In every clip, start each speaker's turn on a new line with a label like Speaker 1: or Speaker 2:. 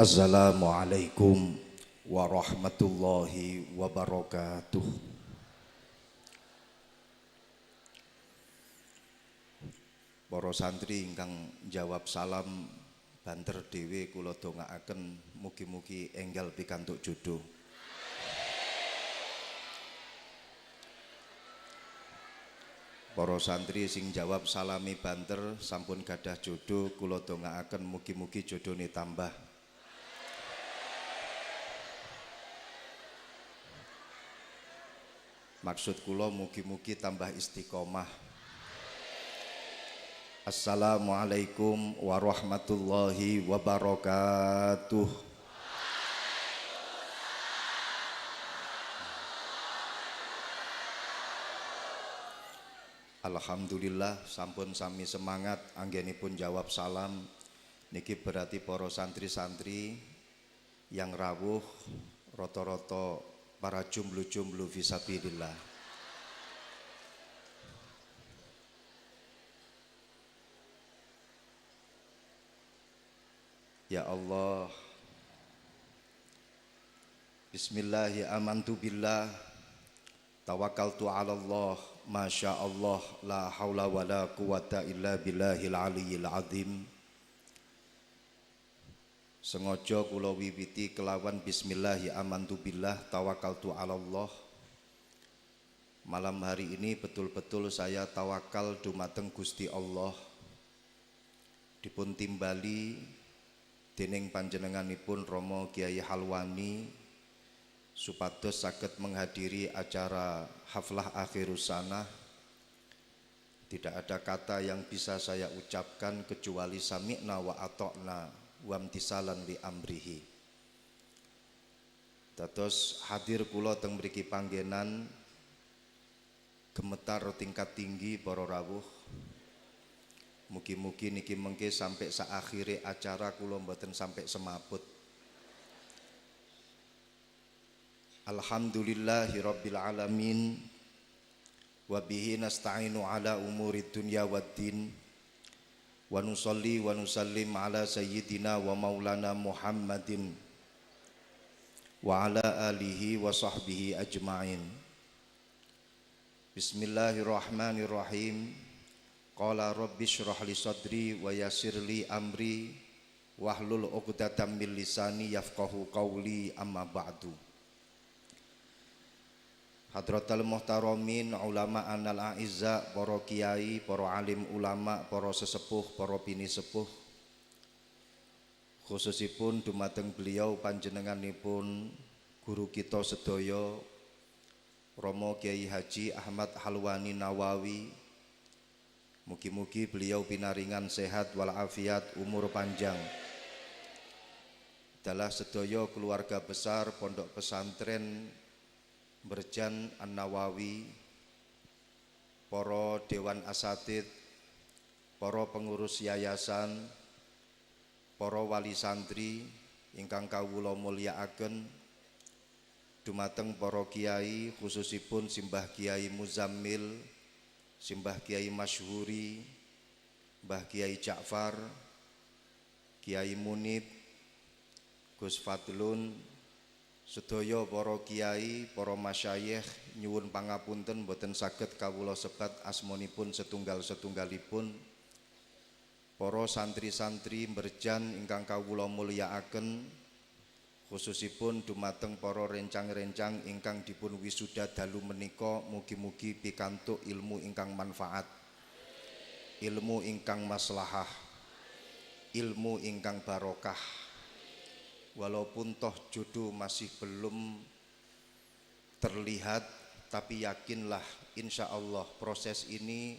Speaker 1: Assalamualaikum warahmatullahi wabarakatuh. Para santri ingkang jawab salam banter dhewe kula dongaaken mugi-mugi enggal pikantuk jodoh. Para santri sing jawab salami banter sampun gadah jodoh kula dongaaken mugi-mugi jodhone tambah. Maksud kula mugi-mugi tambah istiqomah. Assalamualaikum warahmatullahi wabarakatuh. Alhamdulillah sampun sami semangat anggenipun jawab salam. Niki berarti para santri-santri yang rawuh rata-rata para jumblu-jumblu fisabilillah. Ya Allah, bismillahi amantu billah, tawakkaltu ala Allah, masya Allah, la hawla wa la quwata illa billahil aliyyil azim. Sengaja kula wiwiti kelawan bismillahi amantu billah tawakkaltu ala Allah. Malam hari ini betul-betul saya tawakal dumateng Gusti Allah. Dipun timbali dening panjenenganipun Romo Kiai Halwani supados saged menghadiri acara haflah akhirus sanah. Tidak ada kata yang bisa saya ucapkan kecuali sami'na wa ata'na wamtisalan li amrihi. Dados hadir kula teng mriki panggenan gemetar tingkat tinggi para rawuh. Mugi-mugi niki mengke sampai saakhire acara kula mboten sampai semaput. Alhamdulillahirabbil alamin wa bihi nasta'inu ala umurid dunya waddin. Wa nusalli wa nusallim ala sayyidina wa maulana Muhammadin wa ala alihi wa sahbihi ajma'in. Bismillahirrahmanirrahim. Qala rabbi shrah li sadri wa yassir li amri wahlul 'uqdatam min lisani yafqahu qawli, amma ba'du. Hadratal muhtaramin ulama anal a'izza, para kiai, para alim ulama, para sesepuh, para bini sepuh, khususipun dumateng beliau panjenenganipun guru kita sedaya Romo Kiai Haji Ahmad Halwani Nawawi. Mugi-mugi beliau pinaringan sehat walafiat, umur panjang. Dalah sedaya keluarga besar Pondok Pesantren Merjan An-Nawawi, para dewan asatid, para pengurus yayasan, para wali santri ingkang kawula mulyakaken, dumateng para kiai khususipun Simbah Kiai Muzammil, Simbah Kiai Masyhuri, Mbah Kiai Ja'far, Kiai Munib, Gus Fadlun, sedaya para kiai, para masyayikh nyuwun pangapunten boten saged kawula sebat asmanipun setunggal-setunggalipun. Para santri-santri Merjan ingkang kawula mulyakaken, khususipun dumateng para rencang-rencang ingkang dipun wisuda dalu menika, mugi-mugi pikantuk ilmu ingkang manfaat, ilmu ingkang maslahah, ilmu ingkang barokah. Walaupun toh jodoh masih belum terlihat, tapi yakinlah insya Allah proses ini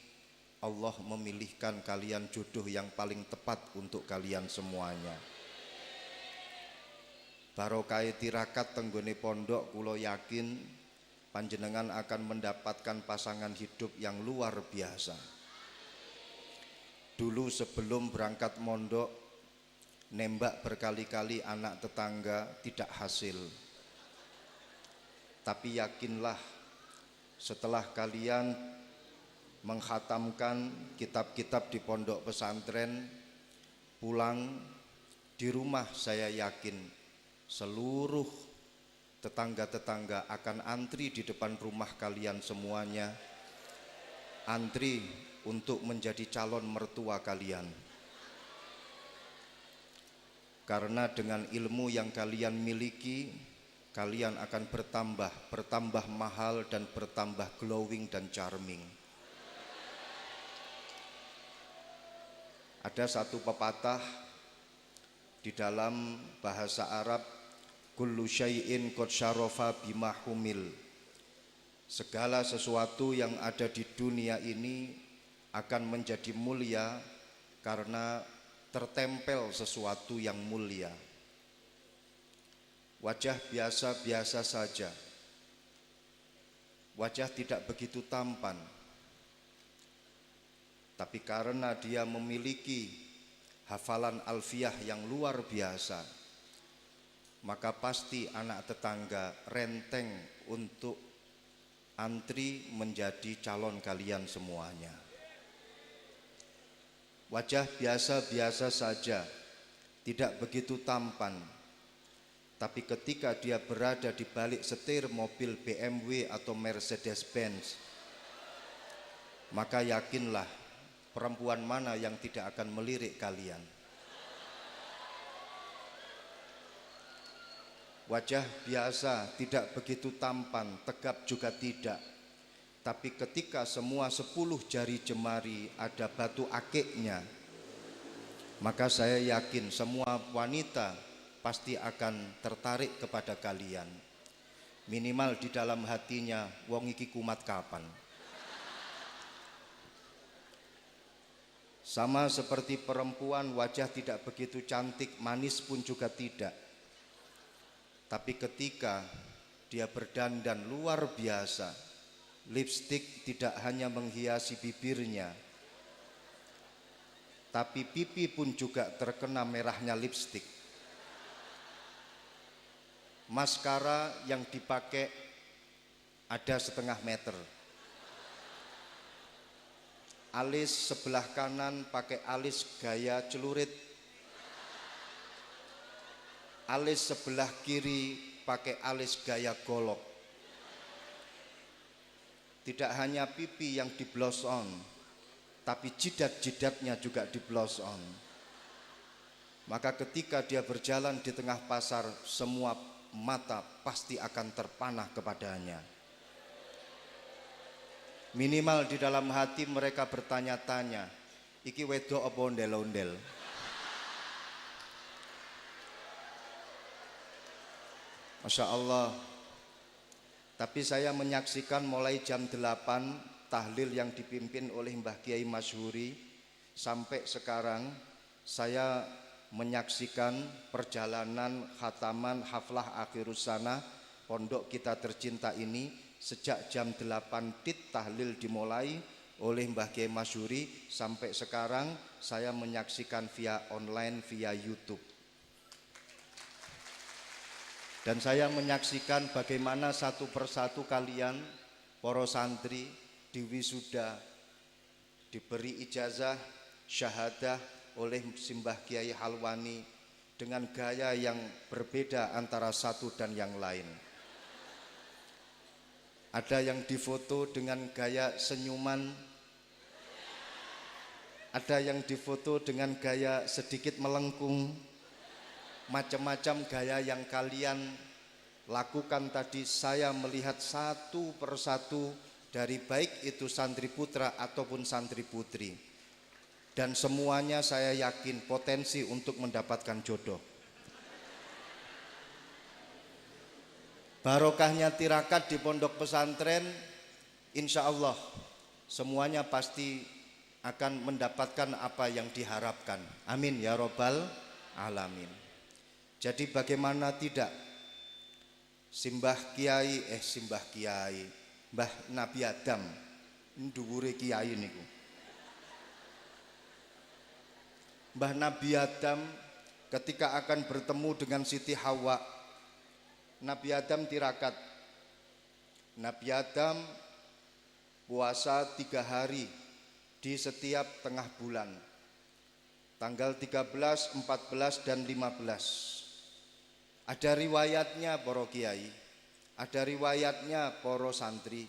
Speaker 1: Allah memilihkan kalian jodoh yang paling tepat untuk kalian semuanya. Barokah tirakat tenggone pondok, kula yakin panjenengan akan mendapatkan pasangan hidup yang luar biasa. Dulu sebelum berangkat mondok, nembak berkali-kali anak tetangga tidak hasil. Tapi yakinlah setelah kalian menghatamkan kitab-kitab di pondok pesantren, pulang Di rumah saya yakin seluruh tetangga-tetangga akan antri di depan rumah kalian semuanya, antri untuk menjadi calon mertua kalian. Karena dengan ilmu yang kalian miliki, kalian akan bertambah mahal dan bertambah glowing dan charming. Ada satu pepatah di dalam bahasa Arab, kullu syai'in qad syarafa bima humil. Segala sesuatu yang ada di dunia ini akan menjadi mulia karena tertempel sesuatu yang mulia. Wajah biasa-biasa saja, wajah tidak begitu tampan, tapi karena dia memiliki hafalan alfiah yang luar biasa, maka pasti anak tetangga renteng untuk antri menjadi calon kalian semuanya. Wajah biasa-biasa saja, tidak begitu tampan, tapi ketika dia berada di balik setir mobil BMW atau Mercedes-Benz, maka yakinlah perempuan mana yang tidak akan melirik kalian. Wajah biasa, tidak begitu tampan, tegap juga tidak. Tapi ketika semua 10 jari jemari ada batu akiknya, maka saya yakin semua wanita pasti akan tertarik kepada kalian. Minimal di dalam hatinya, wong iki kumat kapan. Sama seperti perempuan, wajah tidak begitu cantik, manis pun juga tidak. Tapi ketika dia berdandan luar biasa, lipstik tidak hanya menghiasi bibirnya, tapi pipi pun juga terkena merahnya lipstik. Maskara yang dipakai ada 1/2 meter. Alis sebelah kanan pakai alis gaya celurit, alis sebelah kiri pakai alis gaya golok. Tidak hanya pipi yang di blouse on, tapi jidat-jidatnya juga di blouse on. Maka ketika dia berjalan di tengah pasar, semua mata pasti akan terpanah kepadanya. Minimal di dalam hati mereka bertanya-tanya, iki wedok apa ondel-ondel? Masya Allah. Tapi saya menyaksikan mulai jam 8 tahlil yang dipimpin oleh Mbah Kiai Masyhuri sampai sekarang saya menyaksikan perjalanan khataman haflah akhirus sana pondok kita tercinta ini. Sejak jam 8 tit tahlil dimulai oleh Mbah Kiai Masyhuri sampai sekarang saya menyaksikan via online, via YouTube. Dan saya menyaksikan bagaimana satu persatu kalian, para santri, diwisuda, diberi ijazah, syahadah oleh Simbah Kiai Halwani dengan gaya yang berbeda antara satu dan yang lain. Ada yang difoto dengan gaya senyuman, ada yang difoto dengan gaya sedikit melengkung. Macam-macam gaya yang kalian lakukan tadi saya melihat satu persatu dari baik itu santri putra ataupun santri putri. Dan semuanya saya yakin potensi untuk mendapatkan jodoh. Barokahnya tirakat di pondok pesantren, insya Allah semuanya pasti akan mendapatkan apa yang diharapkan. Amin ya robbal alamin. Jadi bagaimana tidak Simbah Kiai, Mbah Nabi Adam, nduwure kiai niku. Mbah Nabi Adam ketika akan bertemu dengan Siti Hawa, Nabi Adam tirakat. Nabi Adam puasa 3 hari di setiap tengah bulan. tanggal 13, 14 dan 15. Ada riwayatnya para kiai, ada riwayatnya para santri.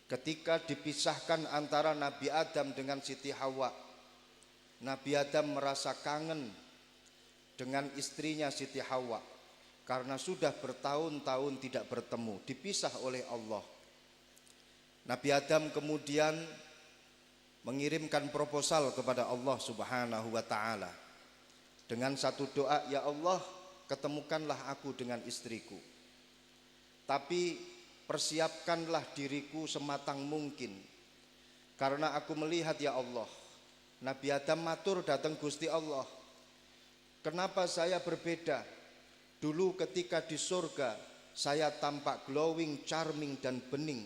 Speaker 1: Ketika dipisahkan antara Nabi Adam dengan Siti Hawa, Nabi Adam merasa kangen dengan istrinya Siti Hawa karena sudah bertahun-tahun tidak bertemu, dipisah oleh Allah. Nabi Adam kemudian mengirimkan proposal kepada Allah Subhanahu wa taala dengan satu doa, ya Allah, ketemukanlah aku dengan istriku, tapi persiapkanlah diriku sematang mungkin, karena aku melihat ya Allah. Nabi Adam matur datang Gusti Allah, kenapa saya berbeda? Dulu ketika di surga saya tampak glowing, charming dan bening,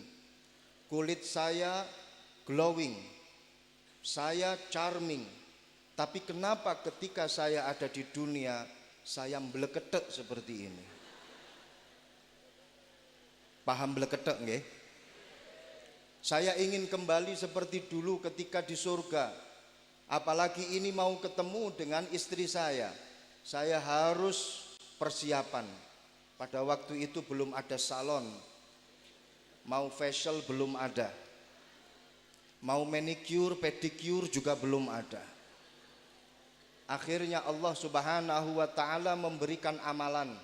Speaker 1: kulit saya glowing, saya charming, tapi kenapa ketika saya ada di dunia saya mbleketek seperti ini? Paham mbleketek nggih? Saya ingin kembali seperti dulu ketika di surga. Apalagi ini mau ketemu dengan istri saya harus persiapan. Pada waktu itu belum ada salon, mau facial belum ada, mau manicure, pedicure juga belum ada. Akhirnya Allah Subhanahu wa taala memberikan amalan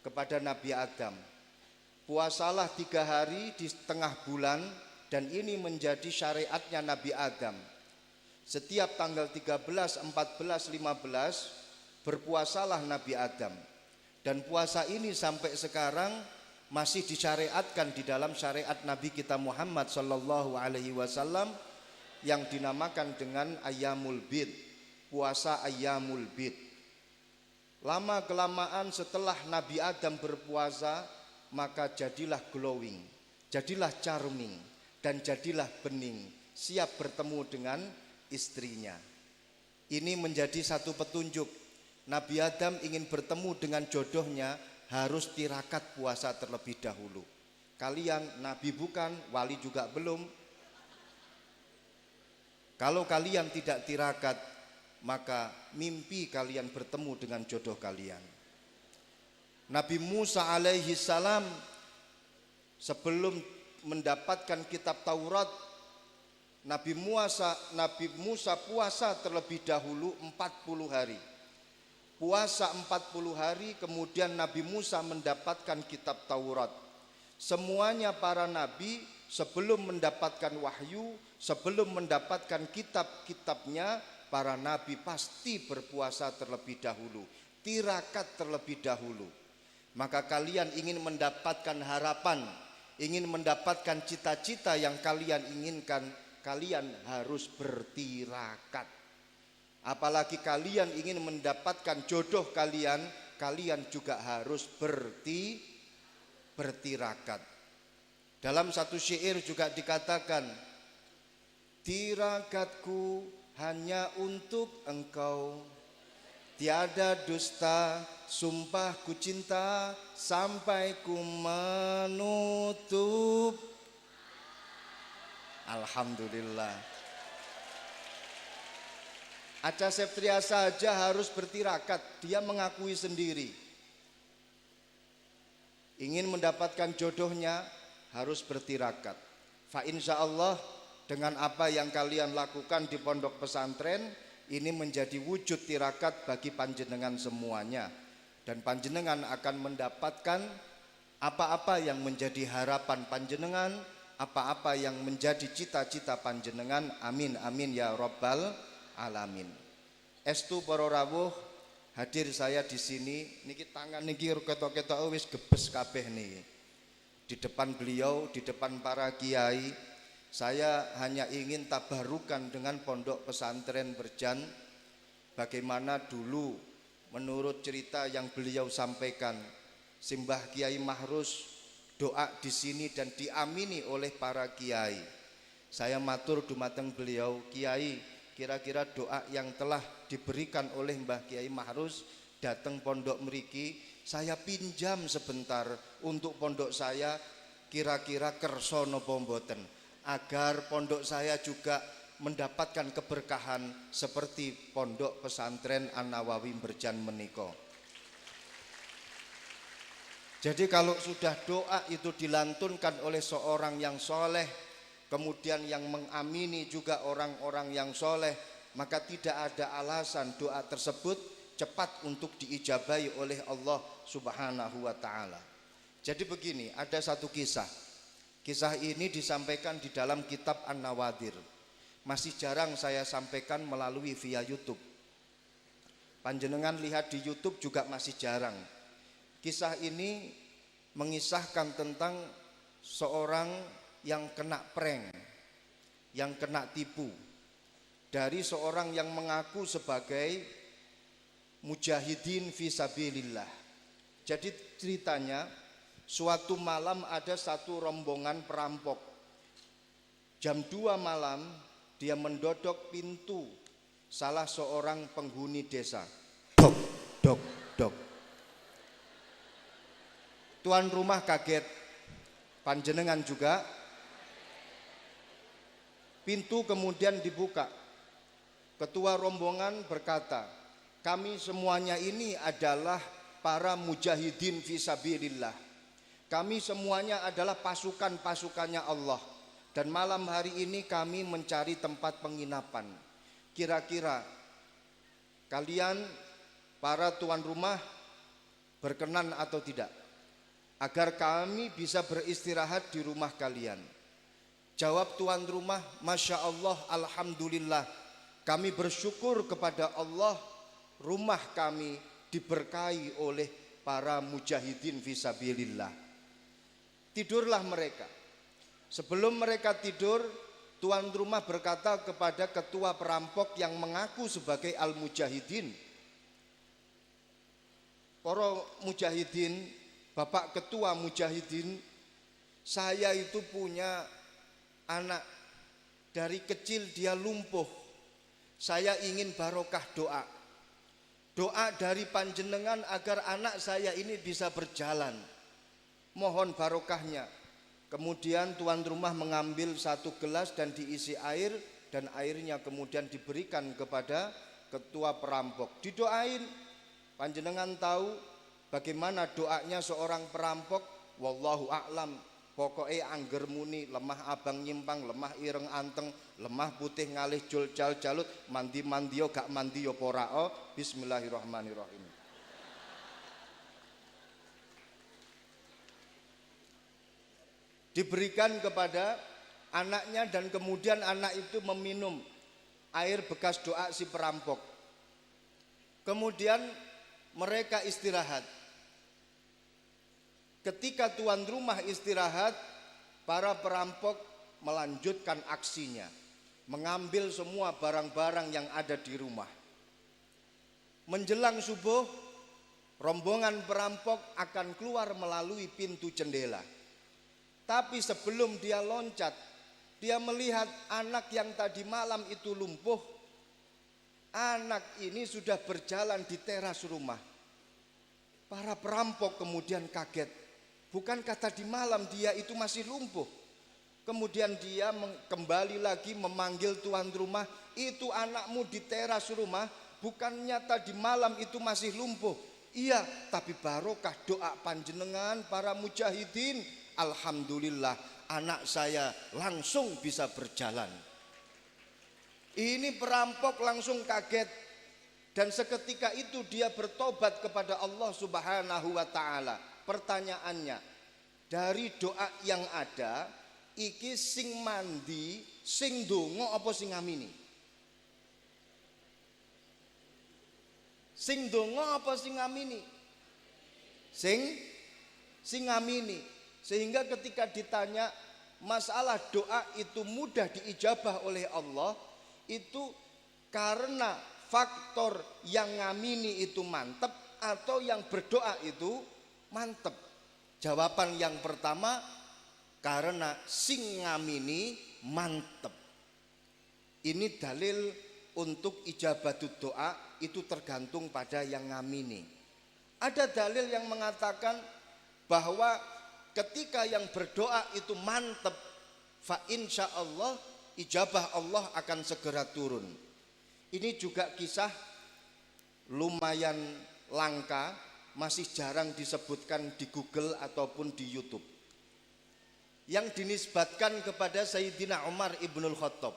Speaker 1: kepada Nabi Adam. Puasalah 3 hari di tengah bulan, dan ini menjadi syariatnya Nabi Adam. Setiap tanggal 13, 14, 15 berpuasalah Nabi Adam. Dan puasa ini sampai sekarang masih disyariatkan di dalam syariat Nabi kita Muhammad sallallahu alaihi wasallam yang dinamakan dengan Ayyamul Bid, puasa Ayyamul Bid. Lama kelamaan setelah Nabi Adam berpuasa, maka jadilah glowing, jadilah charming, dan jadilah bening, siap bertemu dengan istrinya. Ini menjadi satu petunjuk. Nabi Adam ingin bertemu dengan jodohnya harus tirakat puasa terlebih dahulu. Kalian nabi bukan, wali juga belum. Kalau kalian tidak tirakat, maka mimpi kalian bertemu dengan jodoh kalian. Nabi Musa alaihi salam sebelum mendapatkan kitab Taurat, Nabi Musa puasa terlebih dahulu 40 hari. Puasa 40 hari, kemudian Nabi Musa mendapatkan kitab Taurat. Semuanya para nabi sebelum mendapatkan wahyu, sebelum mendapatkan kitab-kitabnya, para nabi pasti berpuasa terlebih dahulu, tirakat terlebih dahulu. Maka kalian ingin mendapatkan harapan, ingin mendapatkan cita-cita yang kalian inginkan, kalian harus bertirakat. Apalagi kalian ingin mendapatkan jodoh kalian, kalian juga harus bertirakat. Dalam satu syair juga dikatakan, tirakatku hanya untuk engkau, tiada dusta, sumpah ku cinta sampai ku menutup. Alhamdulillah. Acha Septria saja harus bertirakat. Dia mengakui sendiri, ingin mendapatkan jodohnya harus bertirakat. Fa insya Allah dengan apa yang kalian lakukan di pondok pesantren ini menjadi wujud tirakat bagi panjenengan semuanya, dan panjenengan akan mendapatkan apa-apa yang menjadi harapan panjenengan, apa-apa yang menjadi cita-cita panjenengan. Amin amin ya rabbal alamin. Estu para rawuh, hadir saya di sini niki tangan niki ketok-ketok wis gebes kabeh niki. Di depan beliau, di depan para kiai, saya hanya ingin tabarukan dengan pondok pesantren Berjan. Bagaimana dulu menurut cerita yang beliau sampaikan, Simbah Kiai Mahrus doa di sini dan diamini oleh para kiai. Saya matur dumateng beliau, Kiai, kira-kira doa yang telah diberikan oleh Mbah Kiai Mahrus datang pondok mriki, saya pinjam sebentar untuk pondok saya, kira-kira kersa napa mboten, agar pondok saya juga mendapatkan keberkahan seperti Pondok Pesantren An-Nawawi Berjan menika. Jadi kalau sudah doa itu dilantunkan oleh seorang yang soleh, kemudian yang mengamini juga orang-orang yang soleh, maka tidak ada alasan doa tersebut cepat untuk diijabahi oleh Allah Subhanahu wa ta'ala. Jadi begini, ada satu kisah. Kisah ini disampaikan di dalam kitab An-Nawadir. Masih jarang saya sampaikan melalui via YouTube. Panjenengan lihat di YouTube juga masih jarang. Kisah ini mengisahkan tentang seorang yang kena prank, yang kena tipu dari seorang yang mengaku sebagai mujahidin fisabilillah. Jadi ceritanya, suatu malam ada satu rombongan perampok. Jam 2 malam dia mendodok pintu salah seorang penghuni desa. Dok, dok, dok. Tuan rumah kaget, panjenengan juga. Pintu kemudian dibuka. Ketua rombongan berkata, kami semuanya ini adalah para mujahidin fisabilillah. Kami semuanya adalah pasukan-pasukannya Allah. Dan malam hari ini kami mencari tempat penginapan. Kira-kira kalian para tuan rumah berkenan atau tidak? Agar kami bisa beristirahat di rumah kalian. Jawab tuan rumah, Masya Allah, Alhamdulillah. Kami bersyukur kepada Allah, rumah kami diberkahi oleh para mujahidin fisabilillah. Tidurlah mereka. Sebelum mereka tidur, tuan rumah berkata kepada ketua perampok yang mengaku sebagai al-mujahidin, para mujahidin, Bapak Ketua Mujahidin, saya itu punya anak, dari kecil dia lumpuh. Saya ingin barokah doa. Doa dari panjenengan agar anak saya ini bisa berjalan. Mohon barokahnya. Kemudian tuan rumah mengambil satu gelas dan diisi air, dan airnya kemudian diberikan kepada ketua perampok. Didoain. Panjenengan tahu bagaimana doanya seorang perampok? Wallahu a'lam. Pokoknya angger muni, lemah abang nyimpang, lemah ireng anteng, lemah putih ngalih jul jal jalut, mandi mandio gak mandio porao. Bismillahirrahmanirrahim. Diberikan kepada anaknya, dan kemudian anak itu meminum air bekas doa si perampok. Kemudian mereka istirahat. Ketika tuan rumah istirahat, para perampok melanjutkan aksinya, mengambil semua barang-barang yang ada di rumah. Menjelang subuh, rombongan perampok akan keluar melalui pintu jendela. Tapi sebelum dia loncat, dia melihat anak yang tadi malam itu lumpuh. Anak ini sudah berjalan di teras rumah. Para perampok kemudian kaget. Bukankah tadi malam dia itu masih lumpuh? Kemudian dia kembali lagi memanggil tuan rumah, itu anakmu di teras rumah, bukannya tadi malam itu masih lumpuh? Iya, tapi barokah doa panjenengan para mujahidin, alhamdulillah anak saya langsung bisa berjalan. Ini perampok langsung kaget, dan seketika itu dia bertobat kepada Allah Subhanahu wa ta'ala. Pertanyaannya, dari doa yang ada, iki sing mandi, sing dongo apa sing ngamini? Sing dongo apa sing ngamini? Sing ngamini. Sehingga ketika ditanya masalah doa itu mudah diijabah oleh Allah, itu karena faktor yang ngamini itu mantep atau yang berdoa itu mantep. Jawaban yang pertama, karena sing ngamini mantep. Ini dalil untuk ijabatut doa itu tergantung pada yang ngamini. Ada dalil yang mengatakan bahwa ketika yang berdoa itu mantep, fa insya Allah ijabah Allah akan segera turun. Ini juga kisah lumayan langka, masih jarang disebutkan di Google ataupun di YouTube, yang dinisbatkan kepada Sayyidina Umar ibnul Khattab.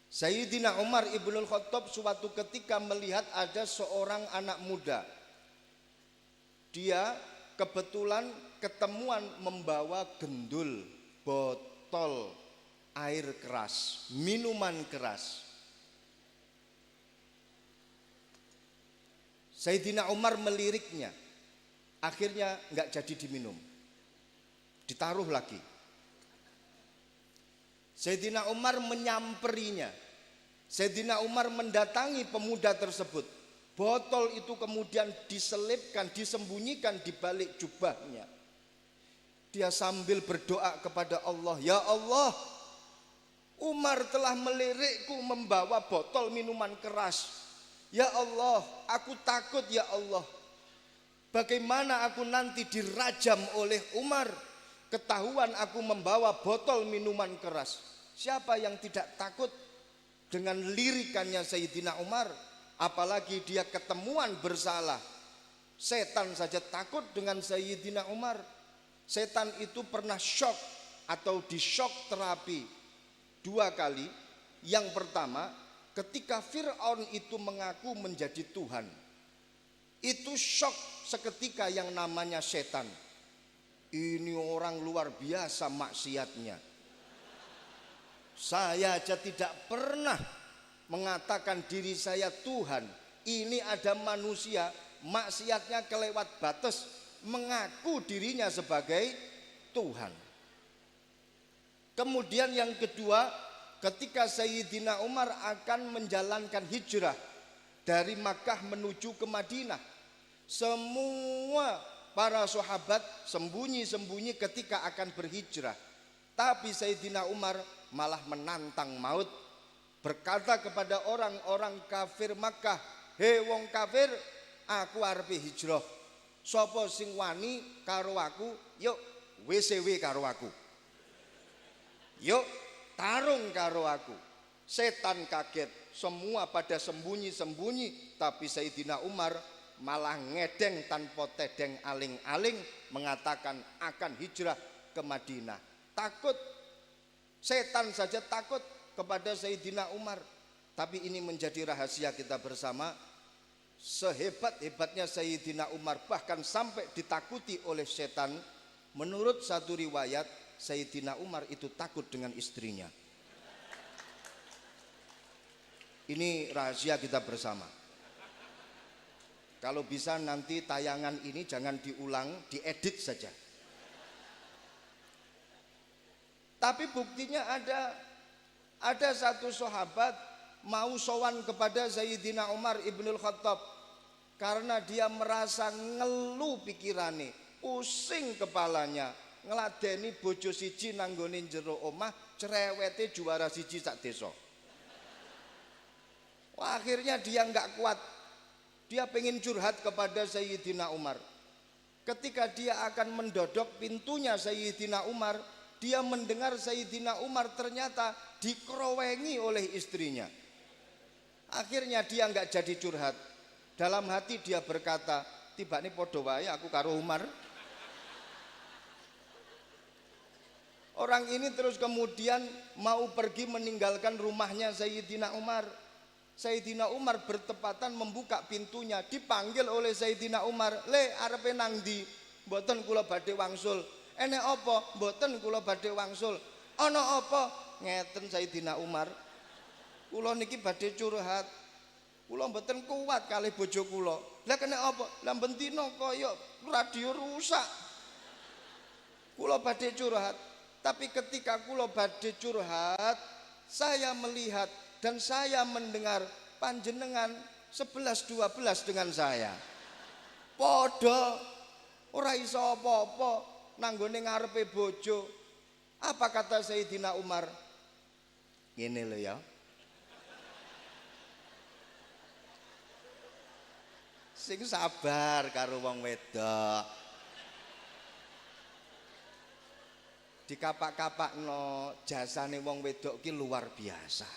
Speaker 1: Sayyidina Umar ibnul Khattab suatu ketika melihat ada seorang anak muda. Dia kebetulan ketemuan membawa gendul, botol air keras, minuman keras. Sayyidina Umar meliriknya. Akhirnya nggak jadi diminum, ditaruh lagi. Sayyidina Umar menyamperinya. Sayyidina Umar mendatangi pemuda tersebut. Botol itu kemudian diselipkan, disembunyikan di balik jubahnya. Dia sambil berdoa kepada Allah, "Ya Allah, Umar telah melirikku membawa botol minuman keras. Ya Allah, aku takut ya Allah. Bagaimana aku nanti dirajam oleh Umar? Ketahuan aku membawa botol minuman keras." Siapa yang tidak takut dengan lirikannya Sayyidina Umar? Apalagi dia ketemuan bersalah. Setan saja takut dengan Sayyidina Umar. Setan itu pernah shock atau di shock terapi 2 kali. Yang pertama, ketika Fir'aun itu mengaku menjadi Tuhan, itu shock seketika yang namanya setan. Ini orang luar biasa maksiatnya. Saya aja tidak pernah mengatakan diri saya Tuhan. Ini ada manusia maksiatnya kelewat batas, mengaku dirinya sebagai Tuhan. Kemudian yang kedua, ketika Sayyidina Umar akan menjalankan hijrah dari Makkah menuju ke Madinah, semua para sahabat sembunyi-sembunyi ketika akan berhijrah. Tapi Sayyidina Umar malah menantang maut, berkata kepada orang-orang kafir Makkah, "Hei wong kafir, aku arep hijrah. Sapa sing wani karo aku, yuk WCW karo aku. Yuk tarung karo aku." Setan kaget, semua pada sembunyi-sembunyi, tapi Sayyidina Umar malah ngedeng tanpa tedeng aling-aling, mengatakan akan hijrah ke Madinah. Takut, setan saja takut kepada Sayyidina Umar. Tapi ini menjadi rahasia kita bersama. Sehebat-hebatnya Sayyidina Umar, bahkan sampai ditakuti oleh setan, menurut satu riwayat Sayyidina Umar itu takut dengan istrinya. Ini rahasia kita bersama. Kalau bisa nanti tayangan ini jangan diulang, diedit saja. Tapi buktinya ada satu sahabat mau sowan kepada Sayyidina Umar ibnul Khattab karena dia merasa ngeluh pikirane, pusing kepalanya, ngeladeni bojo siji nanggone jero omah, cerewete juara siji sak desa. Wah, akhirnya dia nggak kuat, dia pengen curhat kepada Sayyidina Umar. Ketika dia akan mendodok pintunya Sayyidina Umar, dia mendengar Sayyidina Umar ternyata dikerowengi oleh istrinya. Akhirnya dia nggak jadi curhat. Dalam hati dia berkata, "Tiba nih podo wae aku karo Umar." Orang ini terus kemudian mau pergi meninggalkan rumahnya Sayyidina Umar. Sayyidina Umar bertepatan membuka pintunya, dipanggil oleh Sayyidina Umar, "Le, arepe nang ndi?" "Mboten, kula badhe wangsul." "Enek apa?" "Mboten, kula badhe wangsul." "Ana apa?" "Ngeten Sayyidina Umar, kula niki badhe curhat. Kula mboten kuat kalih bojo kula." "Lah kena apa?" "Lah bentino kaya radio rusak. Kula badhe curhat. Tapi ketika kula badhe curhat, saya melihat dan saya mendengar panjenengan 11-12 dengan saya. Podo ora iso apa-apa nanggone ngarepe bojo." Apa kata Sayyidina Umar? Ngene lho ya. Sing sabar karo wong wedok. dikapak-kapakno jasane wong wedok ki luar biasa.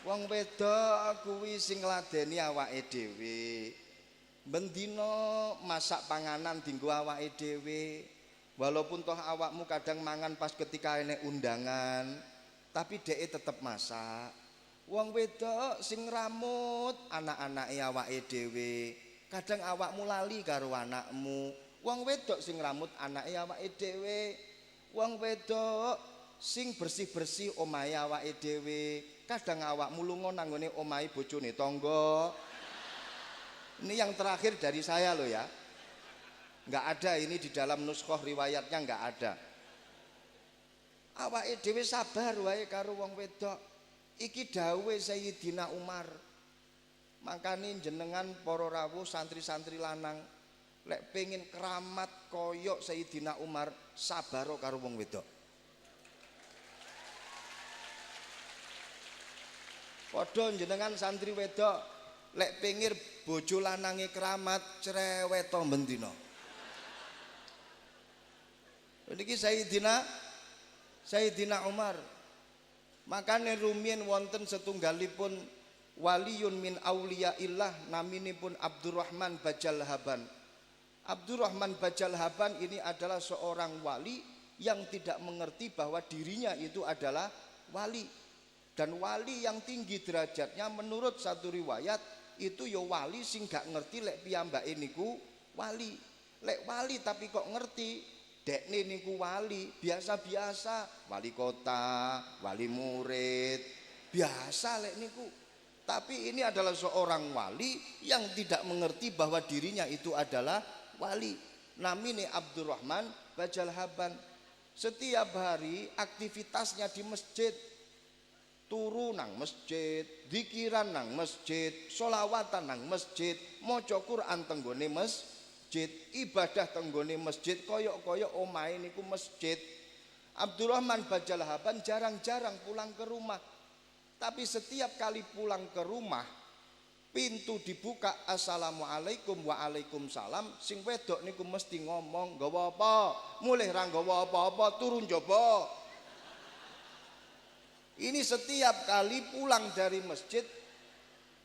Speaker 1: Wong wedok kuwi sing ngladeni awake dhewe. Bendina masak panganan dienggo awake dhewe. Walaupun toh awakmu kadang mangan pas ketika enek undangan, tapi dhek tetep masak. Wong wedok sing ngramut anak-anake awake dhewe. Kadang awakmu lali karo anakmu. Wong wedok sing ngramut anake awake dhewe. Wong wedok sing bersih-bersih omahe awake dhewe. Kadang awakmu lunga nanggone omahe bojone tangga. Ini yang terakhir dari saya loh ya. Enggak ada ini di dalam nuskhoh riwayatnya, enggak ada. Awake dhewe sabar wae karo wong wedok. Iki dawuhe Sayyidina Umar. Makane jenengan para rawuh santri-santri lanang lek pengin keramat koyok Sayyidina Umar, sabar karo wong wedok. Padha jenengan santri wedok lek pengir bojo lanange keramat cerewet to bendina. Niki Sayyidina Umar. Makane rumiyin wonten setunggalipun waliyun min auliyaillah naminipun Abdurrahman Bajalhaban. Abdurrahman Bajalhaban ini adalah seorang wali yang tidak mengerti bahwa dirinya itu adalah wali. Dan wali yang tinggi derajatnya menurut satu riwayat itu ya wali sing gak ngerti lek piyambake niku wali. Lek wali tapi kok ngerti, dekne niku wali biasa-biasa, wali kota, wali murid, biasa lek niku. Tapi ini adalah seorang wali yang tidak mengerti bahwa dirinya itu adalah wali. Namine Abdurrahman Bajalhaban. Setiap hari aktivitasnya di masjid. Turu nang masjid, dzikiran nang masjid, sholawatan nang masjid, maca Quran tenggone masjid, ibadah tenggone masjid, koyok-koyok omahe niku masjid. Abdurrahman Bajalhaban jarang-jarang pulang ke rumah. Tapi setiap kali pulang ke rumah, pintu dibuka, assalamualaikum waalaikumsalam, sing wedok niku mesti ngomong, "Nggawa apa?" Mulih ra nggawa apa-apa, turun njaba. Ini setiap kali pulang dari masjid,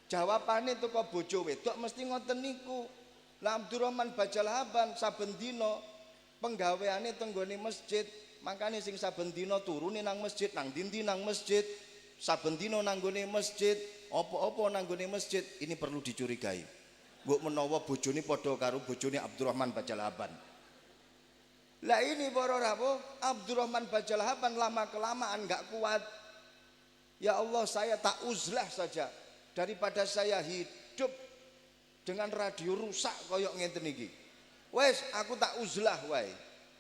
Speaker 1: jawabannya teko bojo wedok mesti ngoten niku. Lah Abdurrahman Bajalhaban saben dina penggaweane tenggone masjid, makane sing saben dina turune nang masjid, nang dindi nang masjid, saben dina nanggone masjid, apa-apa nanggone masjid, ini perlu dicurigai. Mbok menawa bojone padha karo bojone Abdurrahman Bajalhaban. Lah ini para rawuh, Abdurrahman Bajalhaban lama kelamaan enggak kuat. Ya Allah, saya tak uzlah saja daripada saya hidup dengan radio rusak koyok ngenten iki. Wes aku tak uzlah wae.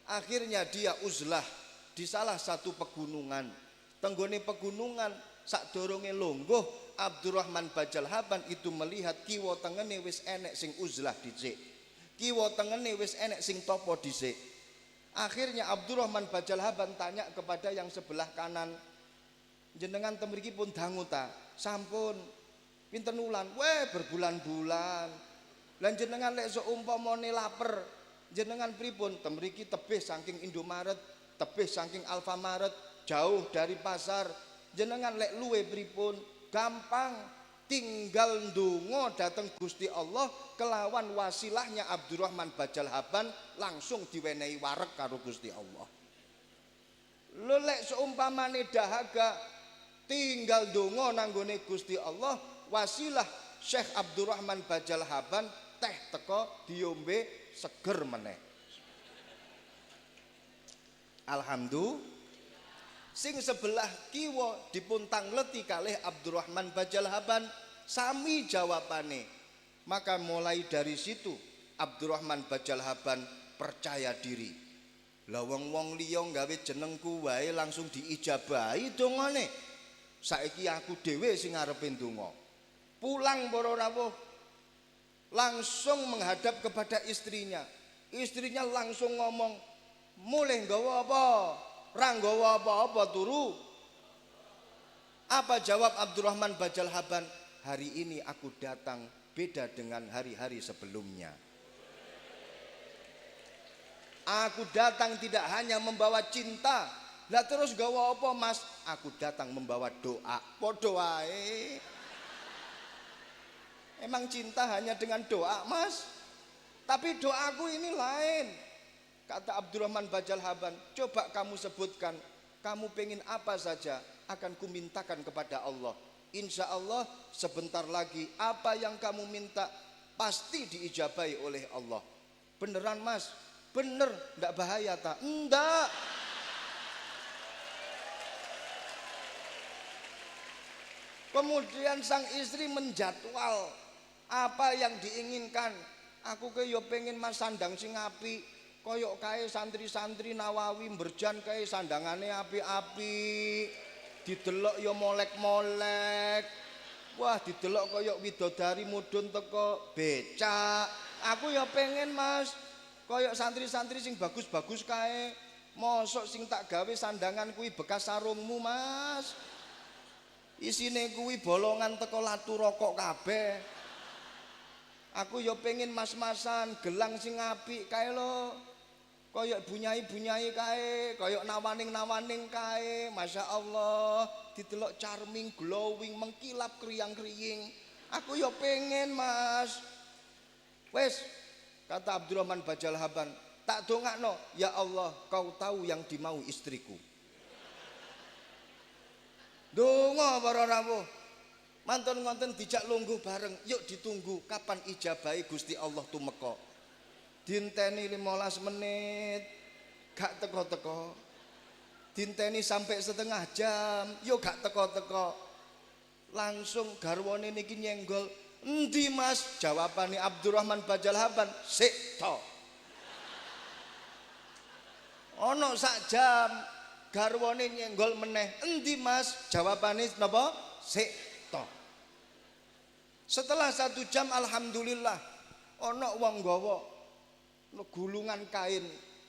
Speaker 1: Akhirnya dia uzlah di salah satu pegunungan. Tenggone pegunungan sakdurunge lungguh, Abdurrahman Bajalhaban itu melihat kiwa tengene wis enek sing uzlah dhisik. Kiwa tengene wis enek sing topo dhisik. Akhirnya Abdurrahman Bajalhaban tanya kepada yang sebelah kanan, "Jenengan temriki pun dangu ta?" "Sampun." "Pinten wulan?" "Weh, berbulan-bulan." "Lan jenengan lek seumpamane lapar, jenengan pripun?" "Temriki tebih saking Indomaret, tebih saking Alfamaret, jauh dari pasar. Jenengan lek luwe pripun?" "Gampang, tinggal ndonga dateng Gusti Allah kelawan wasilahnya Abdurrahman Bajalhaban langsung diwenehi wareg karo Gusti Allah." Lho lek seumpamane dahaga tinggal donga nanggone Gusti Allah, wasilah Syekh Abdurrahman Bajalhaban teh teko diombe seger meneh. Alhamdulillah. Sing sebelah kiwa dipun tangleti kalih Abdurrahman Bajalhaban, sami jawabane. Maka mulai dari situ Abdurrahman Bajalhaban percaya diri. Lah wong-wong liya gawe jenengku wae langsung diijabahi dongane. Saiki aku dhewe sing ngarepe ndonga. Pulang para rawuh langsung menghadap kepada istrinya. Istrinya langsung ngomong, "Mulih nggawa apa? Ra nggawa apa-apa turu." Apa jawab Abdurrahman Bajalhaban? "Hari ini aku datang beda dengan hari-hari sebelumnya." Aku datang tidak hanya membawa cinta. Lah terus gawa apa Mas? Aku datang membawa doa. Padha wae. Emang cinta hanya dengan doa Mas? Tapi doaku ini lain. Kata Abdurrahman Bajal Haban, coba kamu sebutkan, kamu pengen apa saja akan kumintakan kepada Allah. Insya Allah sebentar lagi apa yang kamu minta pasti diijabahi oleh Allah. Beneran Mas? Bener, ndak bahaya tak? Ndak. Kemudian sang istri menjadwal apa yang diinginkan. Aku ke yo pengen Mas sandang sing apik, koyok kae santri-santri Nawawi berjan kae sandangane api-api. Didelok yo molek-molek. Wah, didelok koyok widodari mudhun teko becak. Aku yo pengen Mas koyok santri-santri sing bagus-bagus kae. Mosok sing tak gawe sandangan kuwi bekas sarungmu Mas. Isine kuwi bolongan teko latu rokok kabeh. Aku yo pengen mas-masan gelang sing apik kae lho. Koyok bunyai-bunyai kae, koyok nawaning-nawaning kae. Masya Allah, didelok charming, glowing, mengkilap kriang-kriing. Aku yo pengen Mas. Wes, kata Abdurrahman Bajal Haban, tak dongakno, ya Allah, kau tahu yang dimau istriku. Donga para rawuh. Mantun ngonten dijak lungguh bareng, yuk ditunggu kapan ijabahi Gusti Allah tumeka. Dinteni 15 menit, gak teko-teko. Dinteni sampai setengah jam, yuk gak teko-teko. Langsung garwane niki nyenggol, endi Mas? Jawabane Abdurrahman Bajal Haban, sik to. Ono sak jam, garwane nyenggol meneh, endi Mas? Jawabane napa? Sik to. Setelah 1 jam alhamdulillah ono wong nggawa gulungan kain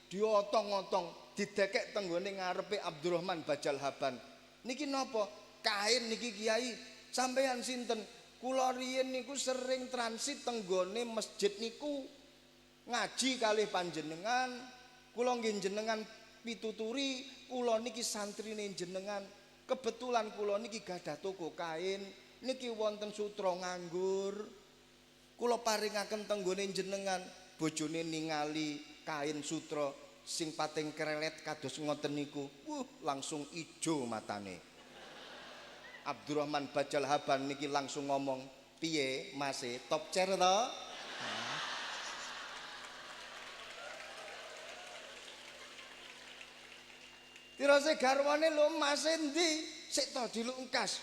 Speaker 1: diotong-otong didekek tenggone ngarepe Abdurrahman Bajal Haban. Niki napa? Kain niki Kiai. Sampeyan sinten? Kula riyen niku sering transit tenggone masjid niku ngaji kalih panjenengan. Kula nggih jenengan pituturi, kula niki santrine jenengan. Kebetulan kula niki gadah toko kain. Niki wonten sutra nganggur. Kula paringaken tenggone jenengan. Bojone ningali kain sutra sing pating krelet kados ngoten niku. Langsung ijo matane. Abdurrahman Bajal Haban niki langsung ngomong, "Piye, Mas? Top chair to?" Tirose garwane lho, Mas endi? Sik to dilungkas.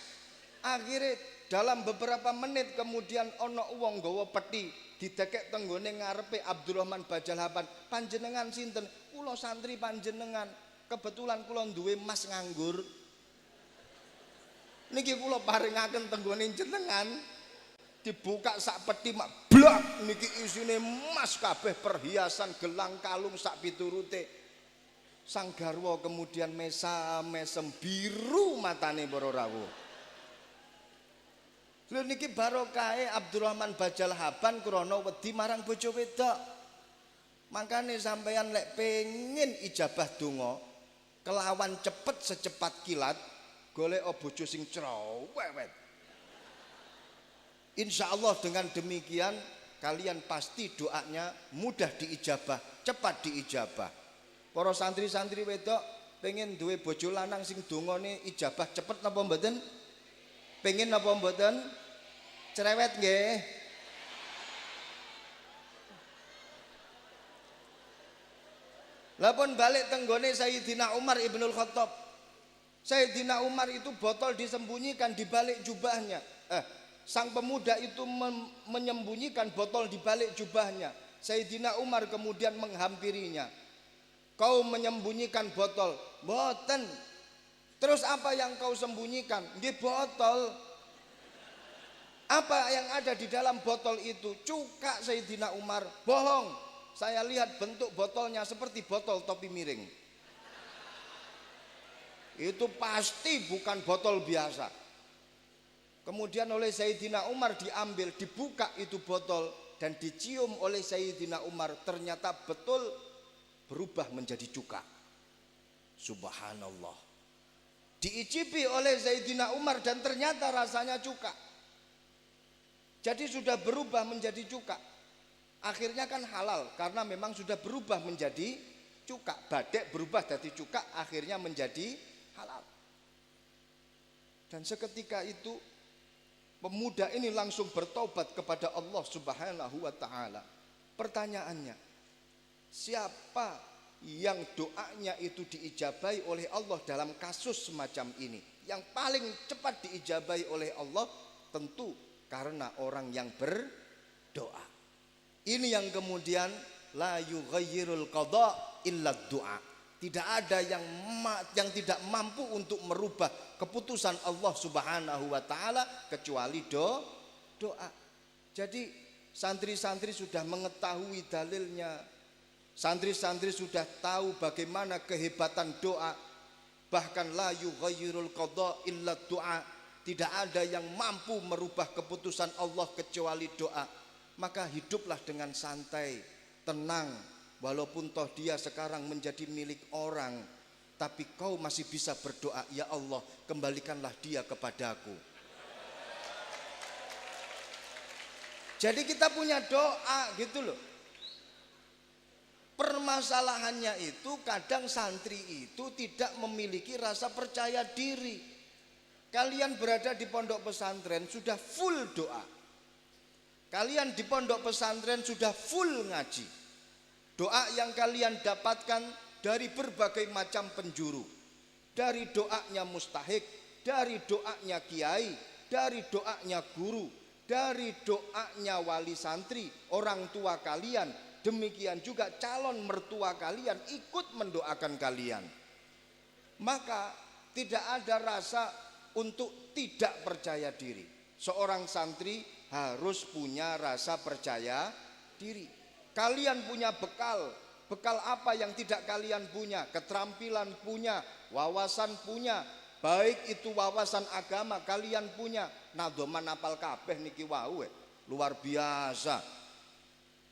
Speaker 1: Akhirnya dalam beberapa menit kemudian ono wong nggawa peti didekek tenggone ngarepe Abdurrahman Bajal Haban. Panjenengan sinten? Kula santri panjenengan. Kebetulan kula duwe mas nganggur. Niki kula paringaken tenggone jenengan. Dibuka sak peti mak blak niki isine emas kabeh, perhiasan, gelang, kalung sak piturute. Sang garwa kemudian mesem biru matane para rawuh. Lha niki barokahe Abdurrahman Bajal Haban krana wedi marang bojo wedok. Makane sampeyan lek pengin ijabah donga kelawan cepet secepat kilat, golek bojo sing cerewet. Insyaallah dengan demikian kalian pasti doanya mudah diijabah, cepat diijabah. Para santri-santri wedok pengen duwe bojo lanang sing dongane ijabah cepet napa mboten? Pengen napa mboten? Cerewet nggih. Lapun balik tenggone Sayyidina Umar Ibnul Khattab. Sayyidina Umar itu botol disembunyikan di balik jubahnya. Sang pemuda itu menyembunyikan botol di balik jubahnya. Sayyidina Umar kemudian menghampirinya. Kau menyembunyikan botol? Boten. Terus apa yang kau sembunyikan? Nggih botol. Apa yang ada di dalam botol itu? Cuka Sayyidina Umar. Bohong. Saya lihat bentuk botolnya seperti botol topi miring. Itu pasti bukan botol biasa. Kemudian oleh Sayyidina Umar diambil, dibuka itu botol dan dicium oleh Sayyidina Umar. Ternyata betul berubah menjadi cuka. Subhanallah. Diicipi oleh Sayyidina Umar dan ternyata rasanya cuka. Jadi sudah berubah menjadi cuka. Akhirnya kan halal karena memang sudah berubah menjadi cuka. Badek berubah dari cuka akhirnya menjadi halal. Dan seketika itu pemuda ini langsung bertobat kepada Allah Subhanahu wa taala. Pertanyaannya, siapa yang doanya itu diijabahi oleh Allah dalam kasus semacam ini? Yang paling cepat diijabahi oleh Allah tentu karena orang yang berdoa. Ini yang kemudian la yughayyirul qada illa du'a. Tidak ada yang tidak mampu untuk merubah keputusan Allah Subhanahu wa taala kecuali doa. Jadi santri-santri sudah mengetahui dalilnya. Santri-santri sudah tahu bagaimana kehebatan doa. Bahkan la yughayyirul qada illa du'a. Tidak ada yang mampu merubah keputusan Allah kecuali doa. Maka hiduplah dengan santai, tenang. Walaupun toh dia sekarang menjadi milik orang, tapi kau masih bisa berdoa, ya Allah, kembalikanlah dia kepadaku. Jadi kita punya doa gitu loh. Permasalahannya itu kadang santri itu tidak memiliki rasa percaya diri. Kalian berada di pondok pesantren sudah full doa. Kalian di pondok pesantren sudah full ngaji. Doa yang kalian dapatkan dari berbagai macam penjuru. Dari doanya mustahik, dari doanya kiai, dari doanya guru, dari doanya wali santri, orang tua kalian, demikian juga calon mertua kalian ikut mendoakan kalian. Maka tidak ada rasa untuk tidak percaya diri. Seorang santri harus punya rasa percaya diri. Kalian punya bekal. Bekal apa yang tidak kalian punya? Keterampilan punya, wawasan punya. Baik itu wawasan agama kalian punya. Nadoman apal kabeh niki wau luar biasa.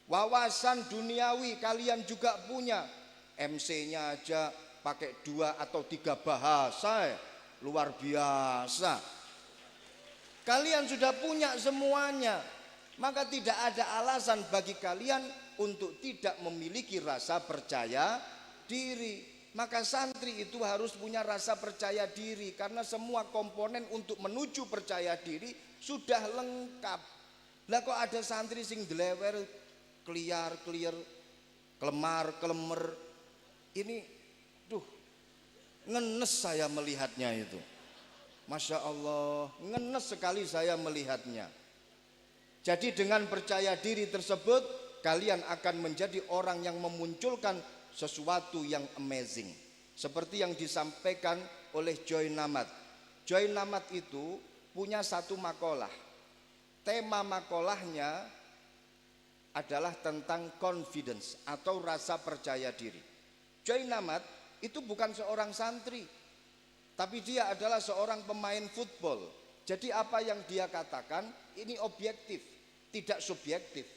Speaker 1: Wawasan duniawi kalian juga punya. MC-nya aja pakai 2 atau 3 bahasa luar biasa. Kalian sudah punya semuanya. Maka tidak ada alasan bagi kalian untuk tidak memiliki rasa percaya diri. Maka santri itu harus punya rasa percaya diri, karena semua komponen untuk menuju percaya diri sudah lengkap. Lah kok ada santri sing delewer, kliar, kelemar, kelemer. Ini ngenes saya melihatnya itu. Masya Allah, ngenes sekali saya melihatnya. Jadi dengan percaya diri tersebut kalian akan menjadi orang yang memunculkan sesuatu yang amazing. Seperti yang disampaikan oleh Joy Namat. Joy Namat itu punya satu makalah. Tema makalahnya adalah tentang confidence atau rasa percaya diri. Joy Namat itu bukan seorang santri, tapi dia adalah seorang pemain football. Jadi apa yang dia katakan ini objektif, tidak subjektif.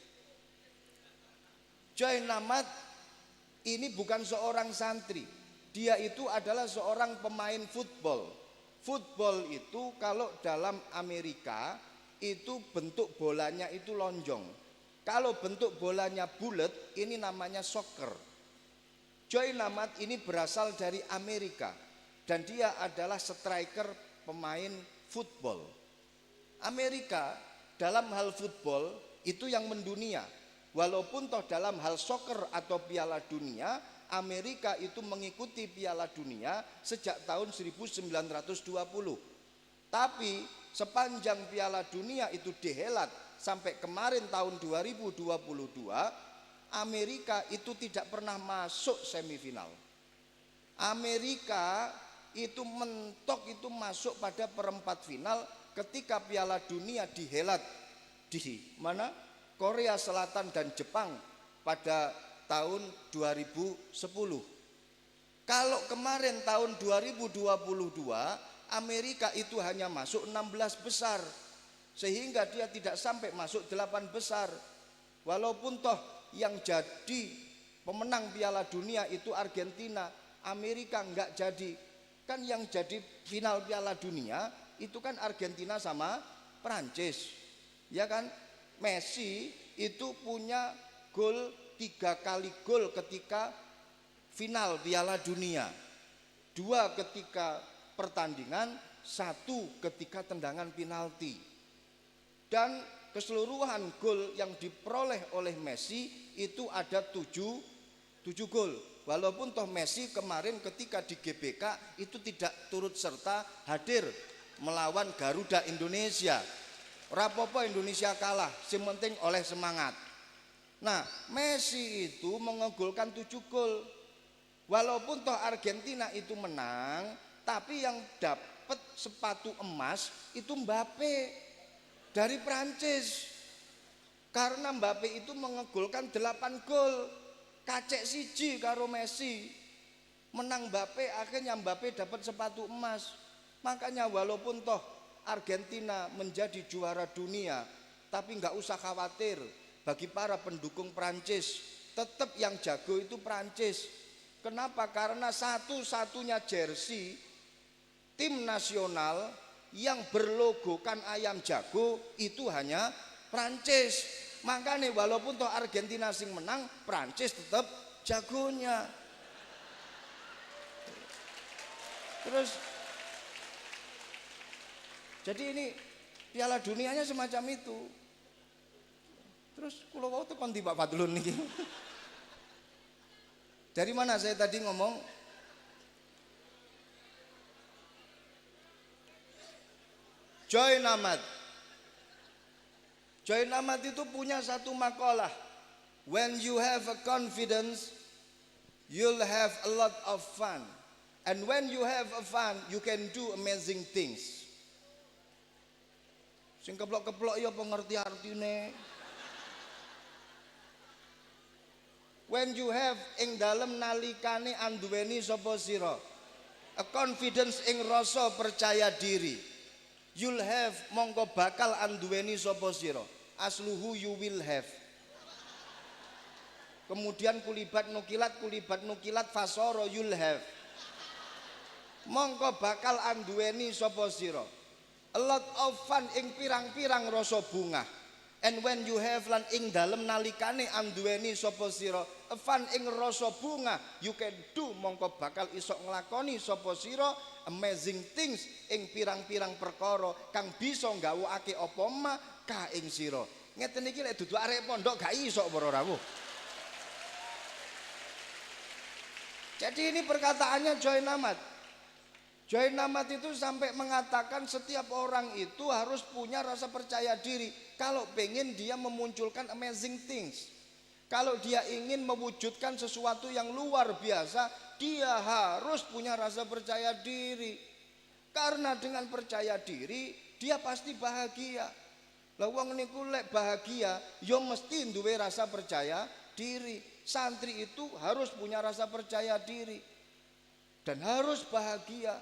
Speaker 1: Joy Namat ini bukan seorang santri. Dia itu adalah seorang pemain football. Football itu kalau dalam Amerika itu bentuk bolanya itu lonjong. Kalau bentuk bolanya bulat ini namanya soccer. Joy Namat ini berasal dari Amerika dan dia adalah striker pemain football. Amerika dalam hal football itu yang mendunia. Walaupun toh dalam hal soccer atau Piala Dunia, Amerika itu mengikuti Piala Dunia sejak tahun 1920. Tapi sepanjang Piala Dunia itu dihelat sampai kemarin tahun 2022, Amerika itu tidak pernah masuk semifinal. Amerika itu mentok itu masuk pada perempat final ketika Piala Dunia dihelat di mana? Korea Selatan dan Jepang pada tahun 2010. Kalau kemarin tahun 2022 Amerika itu hanya masuk 16 besar, sehingga dia tidak sampai masuk 8 besar. Walaupun toh yang jadi
Speaker 2: pemenang Piala Dunia itu Argentina, Amerika nggak jadi. Kan yang jadi final Piala Dunia itu kan Argentina sama Prancis, ya kan? Messi itu punya gol 3 kali gol ketika final Piala Dunia, 2 ketika pertandingan, 1 ketika tendangan penalti. Dan keseluruhan gol yang diperoleh oleh Messi itu ada 7 gol. Walaupun toh Messi kemarin ketika di GBK itu tidak turut serta hadir melawan Garuda Indonesia. Rapopo Indonesia kalah, yang penting oleh semangat. Nah, Messi itu mengegolkan 7 gol. Walaupun toh Argentina itu menang, tapi yang dapat sepatu emas itu Mbappe dari Prancis. Karena Mbappe itu mengegolkan 8 gol. Kacek siji karo Messi. Menang Mbappe, akhirnya Mbappe dapat sepatu emas. Makanya walaupun toh Argentina menjadi juara dunia, tapi nggak usah khawatir bagi para pendukung Prancis. Tetap yang jago itu Prancis. Kenapa? Karena satu-satunya jersey tim nasional yang berlogokan ayam jago itu hanya Prancis. Makanya walaupun toh Argentina sing menang, Prancis tetap jagonya. Terus jadi ini Piala Dunianya semacam itu. Terus kula wau tekan di Pak Fadlun niki. Dari mana saya tadi ngomong? Joy Namat. Joy Namat itu punya satu makalah. When you have a confidence, you'll have a lot of fun. And when you have a fun, you can do amazing things. Sing keplok-keplok ya pengerti artine. When you have ing dalem nalikane anduweni sapa sira, a confidence ing rasa percaya diri, you'll have mongko bakal anduweni sapa sira. Asluhu you will have. Kemudian kulibat nukilat fasoro you'll have. Mongko bakal anduweni sapa sira. A lot of fun ing pirang-pirang rasa bunga. And when you have lan ing dalem nalikane anduweni sapa sira a fun ing rasa bunga, you can do mongko bakal iso nglakoni sapa sira amazing things ing pirang-pirang perkara kang bisa nggawokake apa ma ka ing sira. Ngeten iki lek dudu arek pondok gak iso para rawuh. Jadi ini perkataannya Joy Namat. Joy Namat itu sampai mengatakan setiap orang itu harus punya rasa percaya diri kalau pengen dia memunculkan amazing things. Kalau dia ingin mewujudkan sesuatu yang luar biasa, dia harus punya rasa percaya diri. Karena dengan percaya diri, dia pasti bahagia. Lah wong niku lek bahagia, ya mesti duwe rasa percaya diri. Santri itu harus punya rasa percaya diri dan harus bahagia.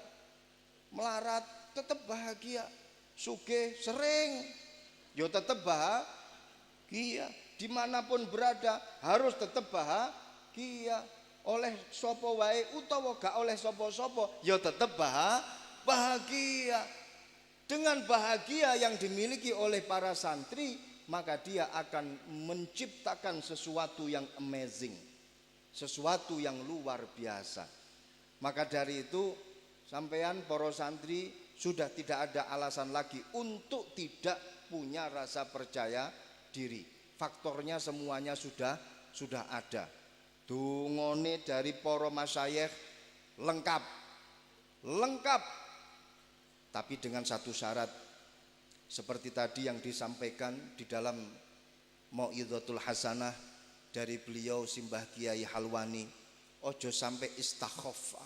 Speaker 2: Melarat tetap bahagia, sugih sering, yo tetap bahagia. Dimanapun berada harus tetap bahagia. Oleh sopo wae utawa gak oleh sopo-sopo, yo tetap bahagia. Dengan bahagia yang dimiliki oleh para santri, maka dia akan menciptakan sesuatu yang amazing, sesuatu yang luar biasa. Maka dari itu sampean para santri sudah tidak ada alasan lagi untuk tidak punya rasa percaya diri. Faktornya semuanya sudah ada. Dungone dari para masyayikh lengkap. Tapi dengan satu syarat, seperti tadi yang disampaikan di dalam Mau'izatul Hasanah dari beliau Simbah Kiai Halwani, ojo sampai istakhofa,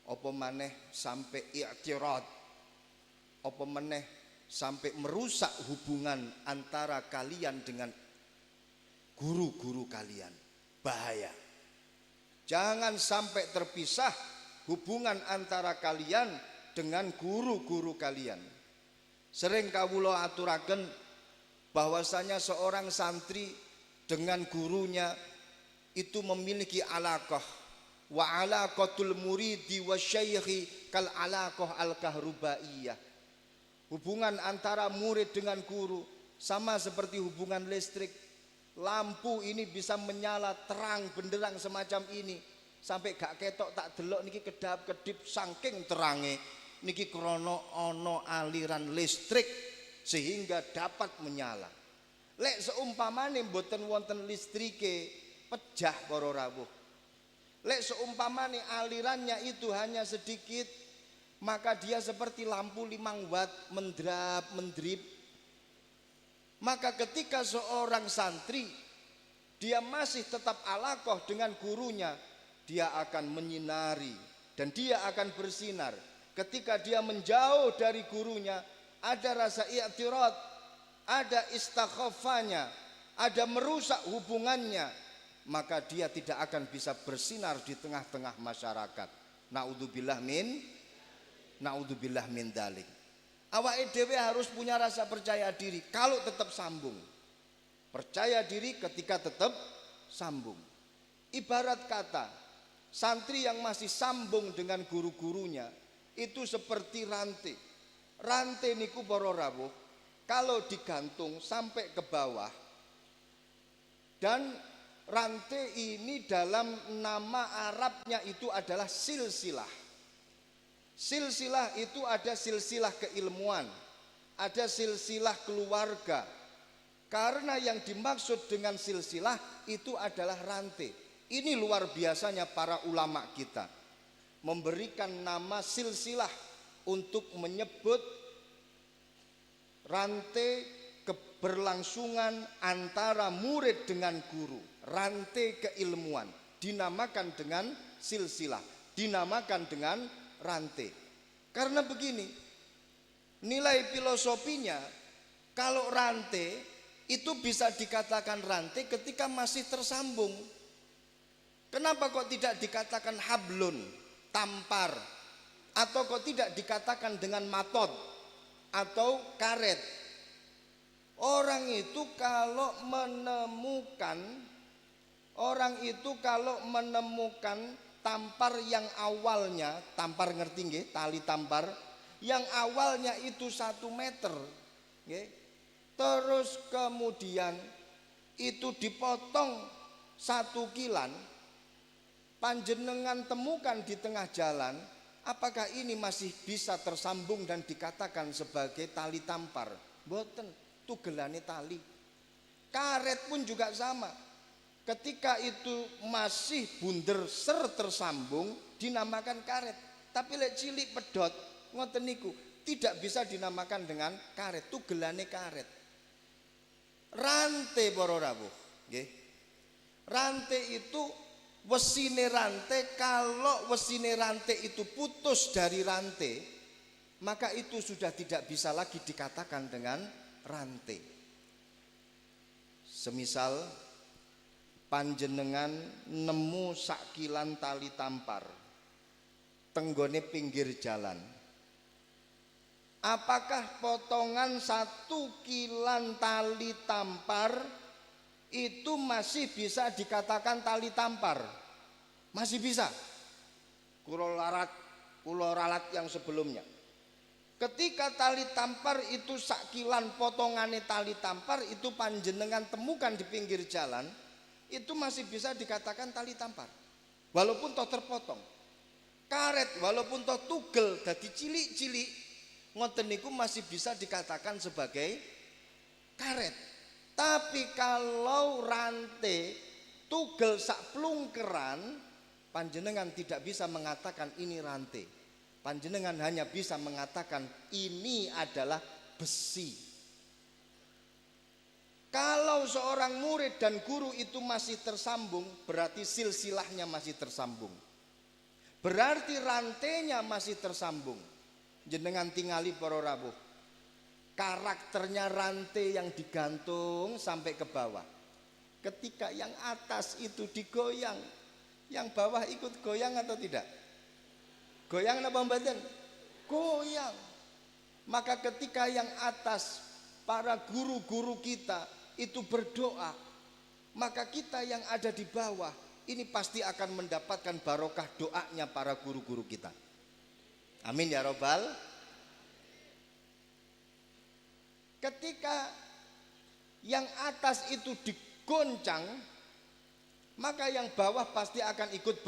Speaker 2: apa maneh sampai i'tirad, apa maneh sampai merusak hubungan antara kalian dengan guru-guru kalian. Bahaya. Jangan sampai terpisah hubungan antara kalian dengan guru-guru kalian. Sering kawula aturaken bahwasanya seorang santri dengan gurunya itu memiliki alaqah. Wa alaqatul muridi wa syaikhi kal alaqah al-kahrubaiyah. Hubungan antara murid dengan guru sama seperti hubungan listrik. Lampu ini bisa menyala terang benderang semacam ini sampai gak ketok tak delok niki kedap-kedip saking terange niki krono ono aliran listrik sehingga dapat menyala. Lek seumpamane mboten wonten listrike pejah para rawuh. Lek seumpamane alirannya itu hanya sedikit, maka dia seperti lampu 5 watt mendrap mendrip. Maka ketika seorang santri dia masih tetap alaqah dengan gurunya, dia akan menyinari dan dia akan bersinar. Ketika dia menjauh dari gurunya, ada rasa i'tirad, ada istakhafanya, ada merusak hubungannya, maka dia tidak akan bisa bersinar di tengah-tengah masyarakat. Naudzubillah min dalik. Awake dhewe harus punya rasa percaya diri kalau tetap sambung. Percaya diri ketika tetap sambung. Ibarat kata, santri yang masih sambung dengan guru-gurunya itu seperti rantai. Rantai niku para rawuh kalau digantung sampai ke bawah, dan rantai ini dalam nama Arabnya itu adalah silsilah. Silsilah itu ada silsilah keilmuan, ada silsilah keluarga. Karena yang dimaksud dengan silsilah itu adalah rantai. Ini luar biasanya para ulama kita memberikan nama silsilah untuk menyebut rantai keberlangsungan antara murid dengan guru. Rantai keilmuan dinamakan dengan silsilah, dinamakan dengan rantai. Karena begini, nilai filosofinya, kalau rantai itu bisa dikatakan rantai ketika masih tersambung. Kenapa kok tidak dikatakan hablun, tampar, atau kok tidak dikatakan dengan matod atau karet? Orang itu kalau menemukan tampar yang awalnya, tampar ngerti nggih, tali tampar yang awalnya itu 1 meter, nggih, terus kemudian itu dipotong 1 kilan, panjenengan temukan di tengah jalan, apakah ini masih bisa tersambung dan dikatakan sebagai tali tampar? Mboten, tugelane tali. Karet pun juga sama. Ketika itu masih bunder ser tersambung dinamakan karet. Tapi lek cilik pedot ngoten niku tidak bisa dinamakan dengan karet, tugelane karet. Rantai para rawuh, nggih. Rantai itu wesine rantai, kalau wesine rantai itu putus dari rantai, maka itu sudah tidak bisa lagi dikatakan dengan rantai. Semisal panjenengan nemu sakilan tali tampar tenggone pinggir jalan, apakah potongan 1 kilan tali tampar itu masih bisa dikatakan tali tampar? Masih bisa. Kulo ralat yang sebelumnya, ketika tali tampar itu sakilan potongane tali tampar itu panjenengan temukan di pinggir jalan, itu masih bisa dikatakan tali tampar walaupun toh terpotong. Karet walaupun toh tugel dadi cilik-cilik ngoten niku masih bisa dikatakan sebagai karet. Tapi kalau rantai tugel sak plungkeran, panjenengan tidak bisa mengatakan ini rantai. Panjenengan hanya bisa mengatakan ini adalah besi. Kalau seorang murid dan guru itu masih tersambung, berarti silsilahnya masih tersambung. Berarti rantainya masih tersambung. Jenengan tingali para rawuh, karakternya rantai yang digantung sampai ke bawah. Ketika yang atas itu digoyang, yang bawah ikut goyang atau tidak? Goyang apa mboten? Goyang. Maka ketika yang atas, para guru-guru kita itu berdoa, maka kita yang ada di bawah ini pasti akan mendapatkan barokah doanya para guru-guru kita. Amin ya robbal. Ketika yang atas itu digoncang, maka yang bawah pasti akan ikut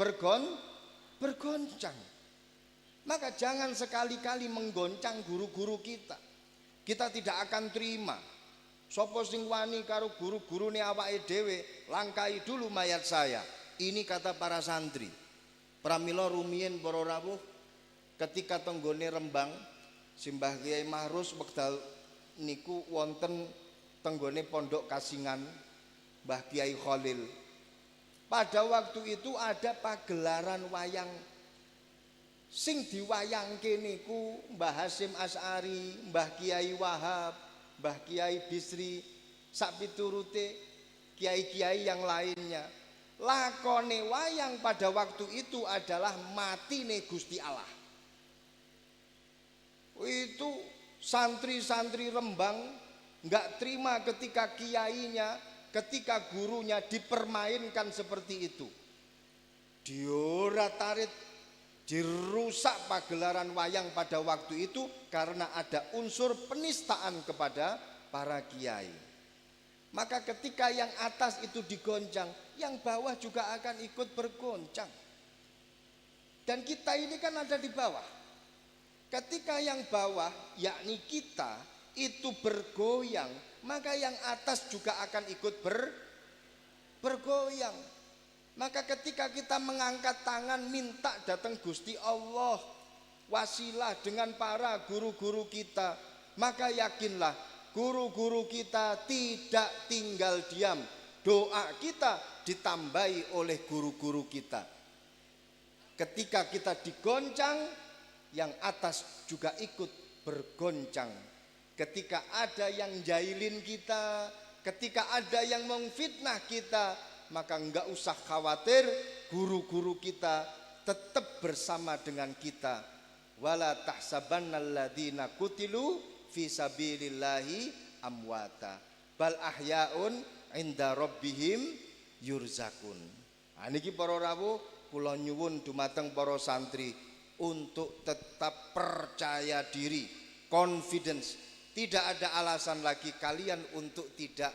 Speaker 2: bergoncang. Maka jangan sekali-kali menggoncang guru-guru kita. Kita tidak akan terima. Sopo sing wani karo guru-gurune awake dhewe, langkai dulu mayat saya. Ini kata para santri. Pramila rumiyin para rawuh ketika tenggone Rembang Simbah Kyai Mahrus wekdal niku wonten tenggone pondok Kasingan Mbah Kyai Khalil. Pada waktu itu ada pagelaran wayang sing diwayangke niku Mbah Hasyim Asy'ari, Mbah Kyai Wahab, Mbah Kyai Bisri, sak piturute kiai-kiai yang lainnya. Lakone wayang pada waktu itu adalah matine Gusti Allah. Itu santri-santri Rembang enggak terima ketika kiainya, ketika gurunya dipermainkan seperti itu. Diorat-arit, dirusak pagelaran wayang pada waktu itu karena ada unsur penistaan kepada para kiai. Maka ketika yang atas itu digoncang, yang bawah juga akan ikut bergoncang. Dan kita ini kan ada di bawah. Ketika yang bawah, yakni kita, itu bergoyang, maka yang atas juga akan ikut bergoyang. Maka ketika kita mengangkat tangan minta datang Gusti Allah, wasilah dengan para guru-guru kita, maka yakinlah guru-guru kita tidak tinggal diam. Doa kita ditambahi oleh guru-guru kita. Ketika kita digoncang, yang atas juga ikut bergoncang. Ketika ada yang jahilin kita, ketika ada yang memfitnah kita, maka enggak usah khawatir, guru-guru kita tetap bersama dengan kita. Wala tahsabannalladzina qutilu fi sabilillahi amwata bal ahyaun inda rabbihim yurzakun. Nah, niki para rawuh kula nyuwun dumateng para santri untuk tetap percaya diri, confidence. Tidak ada alasan lagi kalian untuk tidak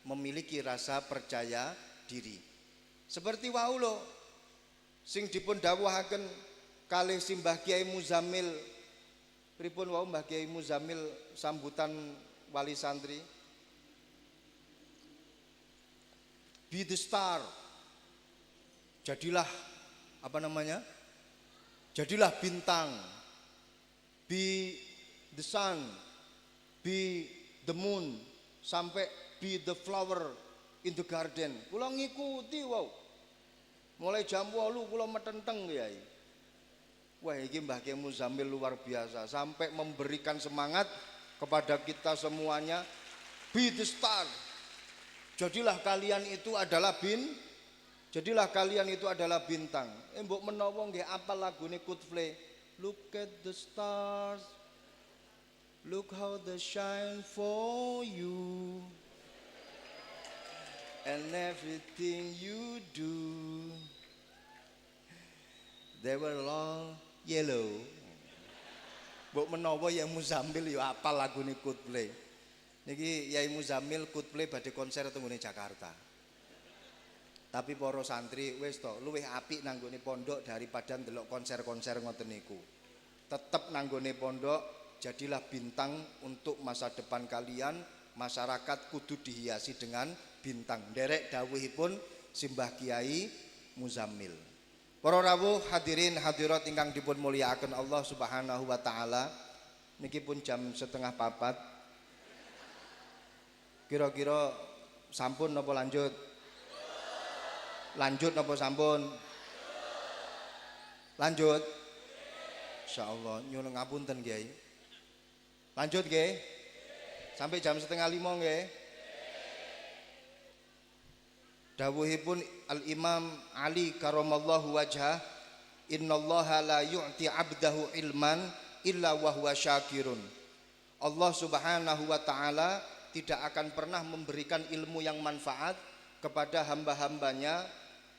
Speaker 2: memiliki rasa percaya diri. Seperti waulo sing dipun dawuhaken kalih Simbah Kyai Muzammil. Pripun wau Mbah Kyai Muzammil sambutan wali santri? Be the star. Jadilah apa namanya? Jadilah bintang. Be the sun. Be the moon. Sampai be the flower in the garden. Kula ngikuti wow. Mulai jam 8 kula metenteng Kyai. Wah, ini Mbah Kyai Muzammil luar biasa, sampai memberikan semangat kepada kita semuanya. Be the star. Jadilah kalian itu adalah jadilah kalian itu adalah bintang. Mbok menawa nggih apal lagune Coldplay. Look at the stars. Look how they shine for you. And everything you do. They were all yellow. Mbok menawa yang Muzammil ya apal lagune Coldplay. Niki Yai Muzammil Coldplay badhe konser tenggone Jakarta. Tapi para santri wis to luwih apik nanggone pondok daripada ndelok konser-konser ngoten niku. Tetep nanggone pondok, jadilah bintang untuk masa depan kalian. Masyarakat kudu dihiasi dengan bintang. Derek dawuhipun Simbah Kyai Muzammil. Para rawuh hadirin hadirat ingkang dipun mulyakaken Allah Subhanahu wa taala. Niki pun jam 3:30. Kira-kira sampun napa lanjut? Lanjut napa sampun? Lanjut. Insyaallah nyuwun ngapunten Kyai. Lanjut nggih. Sampai jam 4:30 nggih. Dawuhipun Al-Imam Ali karamallahu wajhah, innallaha la yu'ti 'abdahu ilman illa wa huwa syakirun. Allah Subhanahu wa taala tidak akan pernah memberikan ilmu yang manfaat kepada hamba-hambanya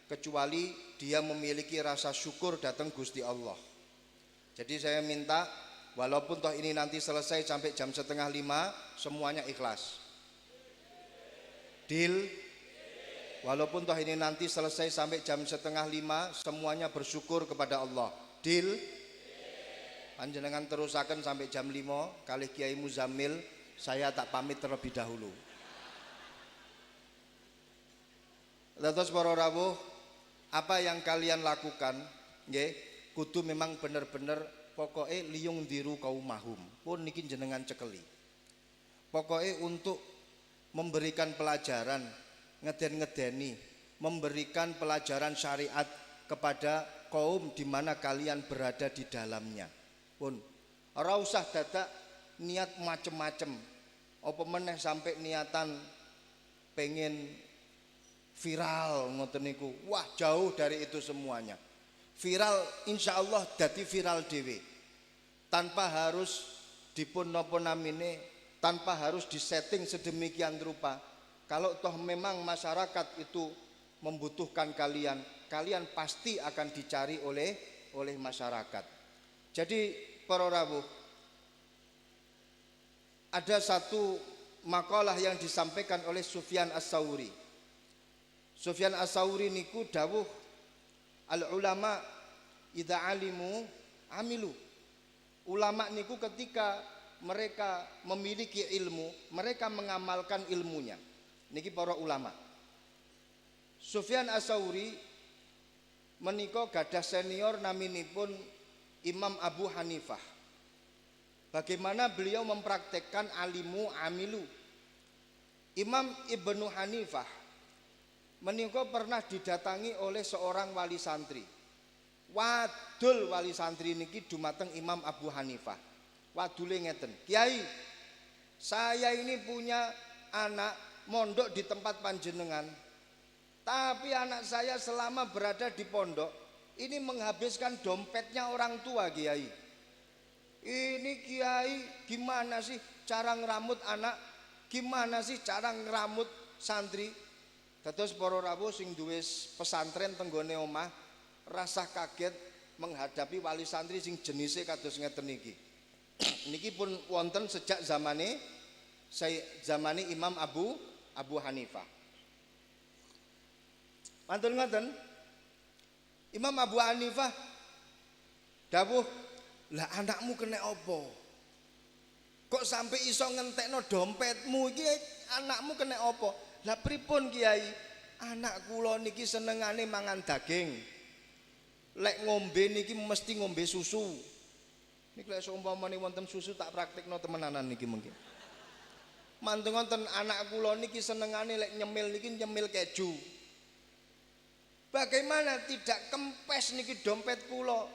Speaker 2: kecuali dia memiliki rasa syukur datang Gusti Allah. Jadi saya minta walaupun toh ini nanti selesai sampai jam 4:30 semuanya ikhlas. Deal. Walaupun toh ini nanti selesai sampai jam 4:30 semuanya bersyukur kepada Allah. Deal. Panjenengan terusaken sampai jam 5 kali Kiai Muzammil, saya tak pamit terlebih dahulu. Terus para rawuh, apa yang kalian lakukan nggih kudu memang bener-bener pokoknya liyung diru kaumahum pun niki jenengan cekeli. Pokoknya untuk memberikan pelajaran ngeden-ngedeni, memberikan pelajaran syariat kepada kaum di mana kalian berada di dalamnya. Pun ora usah dadak niat macem-macem. Apa meneh sampai niatan pengen viral ngoten niku. Wah, jauh dari itu semuanya. Viral insya Allah dadi viral dewe. Tanpa harus dipun napa namine, tanpa harus disetting sedemikian rupa. Kalau toh memang masyarakat itu membutuhkan kalian, kalian pasti akan dicari oleh masyarakat. Jadi para rawuh, ada satu makalah yang disampaikan oleh Sufyan As-Tsauri. Sufyan As-Tsauri niku dawuh, al ulama idza alimu amilu. Ulama niku ketika mereka memiliki ilmu, mereka mengamalkan ilmunya. Niki para ulama. Sufyan As-Tsauri menika gadah senior naminipun Imam Abu Hanifah. Bagaimana beliau mempraktekkan alimu amilu. Imam Ibnu Hanifah menika pernah didatangi oleh seorang wali santri. Wadul wali santri niki dumateng Imam Abu Hanifah. Wadule ngeten, "Kiai, saya ini punya anak mondok di tempat panjenengan. Tapi anak saya selama berada di pondok ini menghabiskan dompetnya orang tua, Kiai. Ini Kiai gimana sih cara ngeramut anak? Gimana sih cara ngeramut santri?" Dados para rawuh sing duwe pesantren tenggone omah rasa kaget menghadapi wali santri sing jenise kados ngeten niki. Niki pun wonten sejak zamane Imam Abu Hanifah. Mantun ngoten. Imam Abu Hanifah dawuh, "Lah anakmu kena apa? Kok sampai iso ngentekno dompetmu iki, anakmu kena apa?" "Lah pripun Kiai? Anak kula niki senengane mangan daging. Lek ngombe niki mesti ngombe susu." Niki lek seumpamane wonten susu tak praktekno temenanan niki mungkin. Mantun wonten anak kula niki senengane lek nyemil niki nyemil keju. Bagaimana tidak kempes niki dompet kula?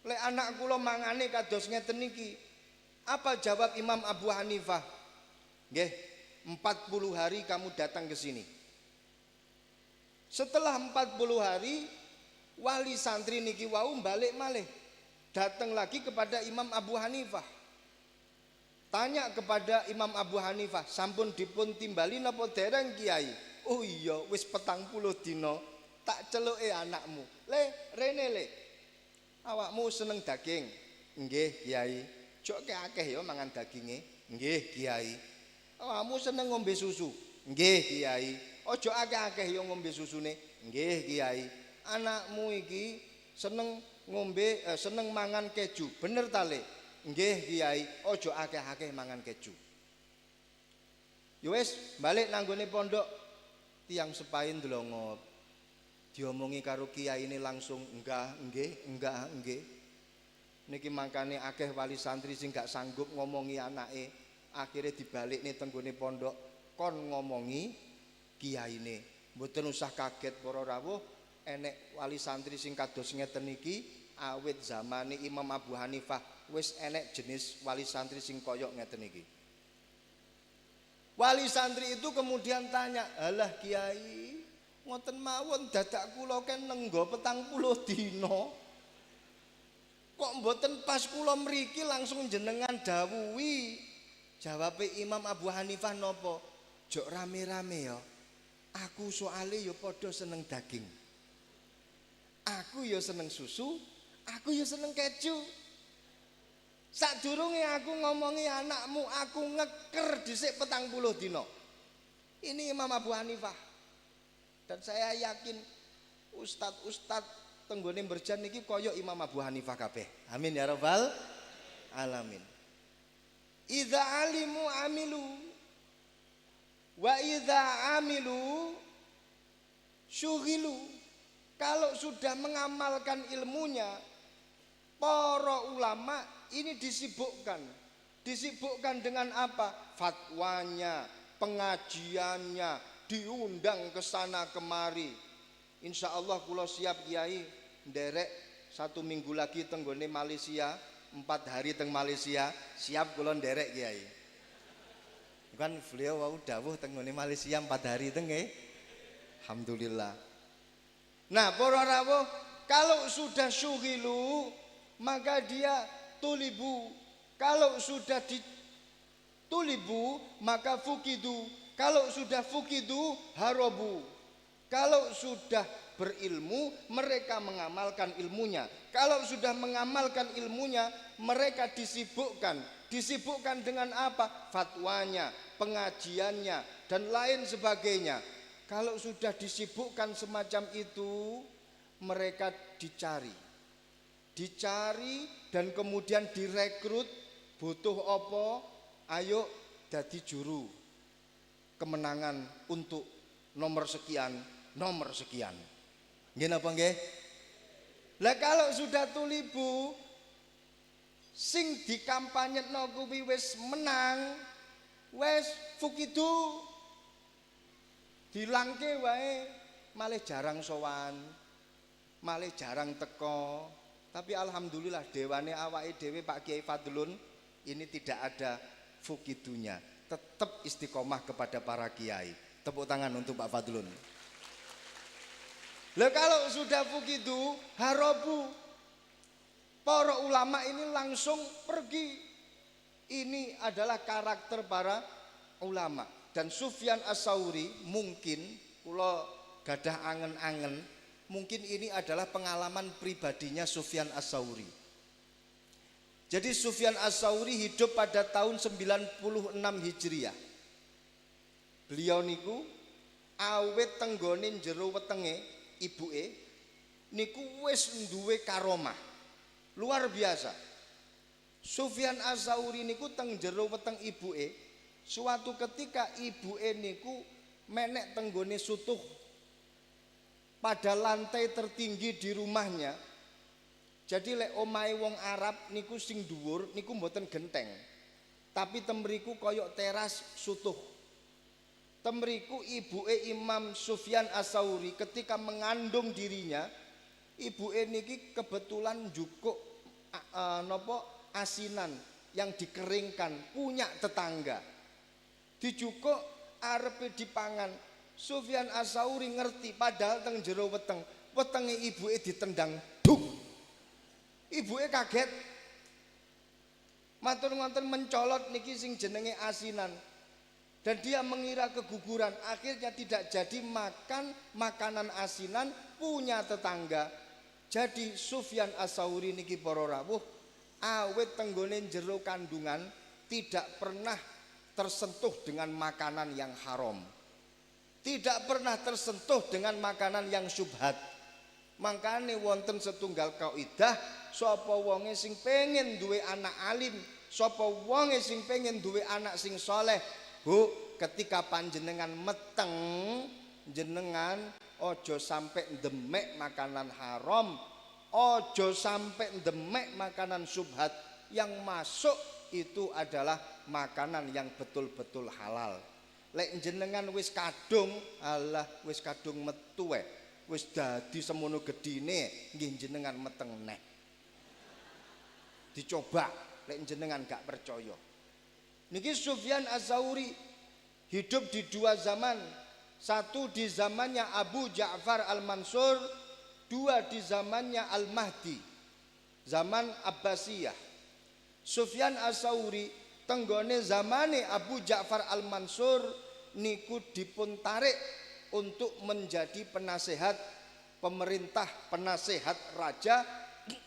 Speaker 2: Lek anak kula mangane kados ngeten niki. Apa jawab Imam Abu Hanifah? Nggih, 40 hari kamu datang ke sini. Setelah 40 hari wali santri niki wau balik malih. Datang lagi kepada Imam Abu Hanifah. Tanya kepada Imam Abu Hanifah, "Sampun dipun timbali napa dereng Kiai?" "Oh iya, wis 40 dina tak celuke anakmu." "Le, rene le. Awakmu seneng daging?" "Nggih, Kiai." "Jok akeh ya mangan daginge." "Nggih, Kiai." "Awakmu seneng ngombe susu?" "Nggih, Kiai." "Ojo akeh-akeh ya ngombe susune." "Nggih, Kiai." "Anakmu iki seneng ngombe seneng mangan keju, bener ta le?" "Nggih, Kiai." "Ojo akeh-akeh mangan keju." Ya wis, balik nanggone pondok. Tiang sepain ndelongot. Diomongi karo kiai ini langsung, enggak, nggih. Niki mangkane akeh wali santri sing gak sanggup ngomongi anake, akhirnya dibalik nih tenggone pondok kon ngomongi kiyaine. Mboten usah kaget para rawuh, enek wali santri sing kados ngeten niki awit zamane Imam Abu Hanifah wis enek jenis wali santri sing koyok ngeten niki. Wali santri itu kemudian tanya, "Alah Kiai, ngoten mawon dadak kula ken nenggo 40 dina. Kok mboten pas kula mriki langsung jenengan dawuhi?" Jawabe Imam Abu Hanifah napa? "Jok rame-rame ya. Aku soale ya padha seneng daging. Aku ya seneng susu, aku ya seneng keju. Sadurunge aku ngomongi anakmu, aku ngeker dhisik 40 dina. Ini Imam Abu Hanifah. Dan saya yakin ustad-ustad tenggone berjan niki kaya Imam Abu Hanifah kabeh. Amin ya rabbal alamin. Idza alimu amilu wa idza amilu syughilu. Kalau sudah mengamalkan ilmunya, para ulama ini disibukkan. Disibukkan dengan apa? Fatwanya, pengajiannya, diundang ke sana kemari. Insya Allah kula siap Kiai nderek 1 minggu lagi tenggone Malaysia, 4 hari teng Malaysia, siap kula nderek Kiai. Kan beliau wau dawuh tenggone Malaysia 4 hari teng nggih. Alhamdulillah. Nah, para rawuh, kalau sudah syughilu maka dia tulibu. Kalau sudah ditulibu maka fukidu. Kalau sudah fukidu harobu. Kalau sudah berilmu mereka mengamalkan ilmunya. Kalau sudah mengamalkan ilmunya mereka disibukkan. Disibukkan dengan apa? Fatwanya, pengajiannya dan lain sebagainya. Kalau sudah disibukkan semacam itu mereka dicari. Dicari dan kemudian direkrut. Butuh apa? Ayo dadi juru kemenangan untuk nomor sekian, nomor sekian. Nggih napa nggih? Lah kalau sudah tulibu sing dikampanyetno kuwi wis menang, wis fukidu dilangke wae, malih jarang sowan, malih jarang teko. Tapi alhamdulillah dewane awake dhewe Pak Kiai Fadlun ini tidak ada fukidunya, tetap istiqomah kepada para kiai. Tepuk tangan untuk Pak Fadlun. Lah kalau sudah fukidu harobu, para ulama ini langsung pergi. Ini adalah karakter para ulama. Dan Sufyan As-Sauri mungkin kula gadah angen-angen, mungkin ini adalah pengalaman pribadinya Sufyan As-Sauri. Jadi Sufyan As-Sauri hidup pada tahun 96 Hijriah. Beliau niku awet tenggone jero wetenge ibuke niku wis duwe karomah. Luar biasa. Sufyan As-Sauri niku teng jero weteng ibuke. Suatu ketika ibuke niku menek tenggone sutuh pada lantai tertinggi di rumahnya. Jadi lek omahe wong Arab niku sing dhuwur niku mboten genteng. Tapi temriku koyok teras sutuh. Temriku ibuke Imam Sufyan As-Sauri ketika mengandung dirinya, ibuke niki kebetulan jukuk asinan yang dikeringkan punya tetangga. Dijukuk arepe dipangan. Sufyan As-Sauri ngerti padahal teng jero wetenge ibuke ditendang duk. Ibuke kaget. Matur ngoten mencolot niki sing jenenge asinan. Dan dia mengira keguguran, akhirnya tidak jadi makan makanan asinan punya tetangga. Jadi Sufyan As-Sauri niki para rawuh awet tenggone jero kandungan tidak pernah tersentuh dengan makanan yang haram. Tidak pernah tersentuh dengan makanan yang syubhat. Makane wonten setunggal kaidah, sapa wonge sing pengen duwe anak alim, sapa wonge sing pengen duwe anak sing soleh, Bu, ketika panjenengan meteng, jenengan ojo sampai demek makanan haram, ojo sampai demek makanan syubhat. Yang masuk itu adalah makanan yang betul-betul halal. Lek jenengan wis kadung, alah wis kadung metu wis dadi semono gedine, nggih jenengan meteng neh. Dicoba lek jenengan gak percaya. Niki Sufyan Az-Sauri hidup di dua zaman. Satu di zamannya Abu Ja'far Al-Mansur, dua di zamannya Al-Mahdi, zaman Abbasiyah. Sufyan Az-Sauri tenggone zamane Abu Ja'far Al-Mansur niku dipun tarik untuk menjadi penasehat pemerintah, penasehat raja,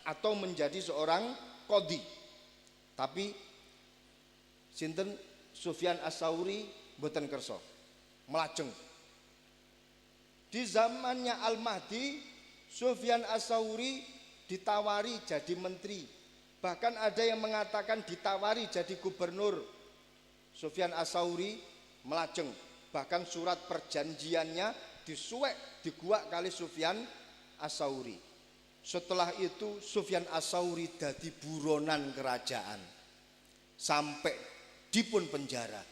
Speaker 2: atau menjadi seorang qadhi. Tapi sinten Sufyan As-Tsauri mboten kersa, melajeng. Di zamannya Al-Mahdi, Sufyan As-Tsauri ditawari jadi menteri. Bahkan ada yang mengatakan ditawari jadi gubernur. Sufyan As-Tsauri melajeng. Bahkan surat perjanjiannya disuwek diguak kali Sufyan As-Tsauri. Setelah itu Sufyan As-Tsauri dadi buronan kerajaan. Sampai dipun penjara,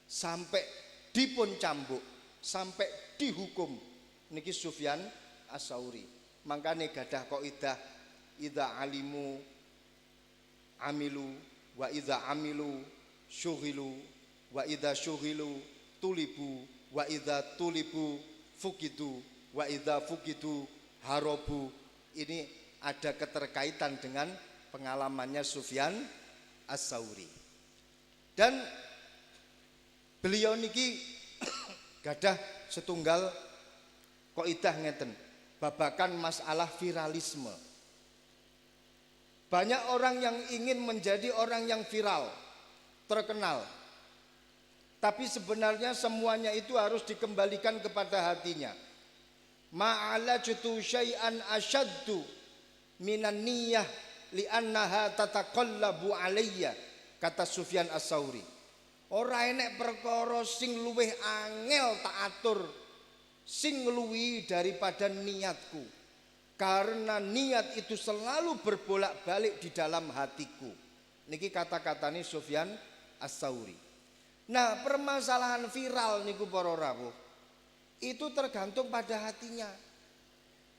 Speaker 2: sampai dipun cambuk, sampai dihukum. Niki Sufyan As-Tsauri. Mangkane gadah kaidah idza alimu amilu wa idza amilu syughilu wa idza syughilu tulibu wa idza tulibu fukitu wa idza fukitu harobu. Ini ada keterkaitan dengan pengalamannya Sufyan As-Tsauri. Dan beliau niki gadah setunggal kaidah ngeten, babakan masalah viralisme. Banyak orang yang ingin menjadi orang yang viral, terkenal. Tapi sebenarnya semuanya itu harus dikembalikan kepada hatinya. Ma'alajtu syai'an asyaddu minan niyah li'annaha tataqallabu alayya, kata Sufyan As-Tsauri. Ora enek perkara sing luwih angel tak atur, sing ngluwihi daripada niatku. Karena niat itu selalu berbolak-balik di dalam hatiku. Niki kata-katanya Sufyan As-Tsauri. Nah, permasalahan viral niku para rawuh, itu tergantung pada hatinya.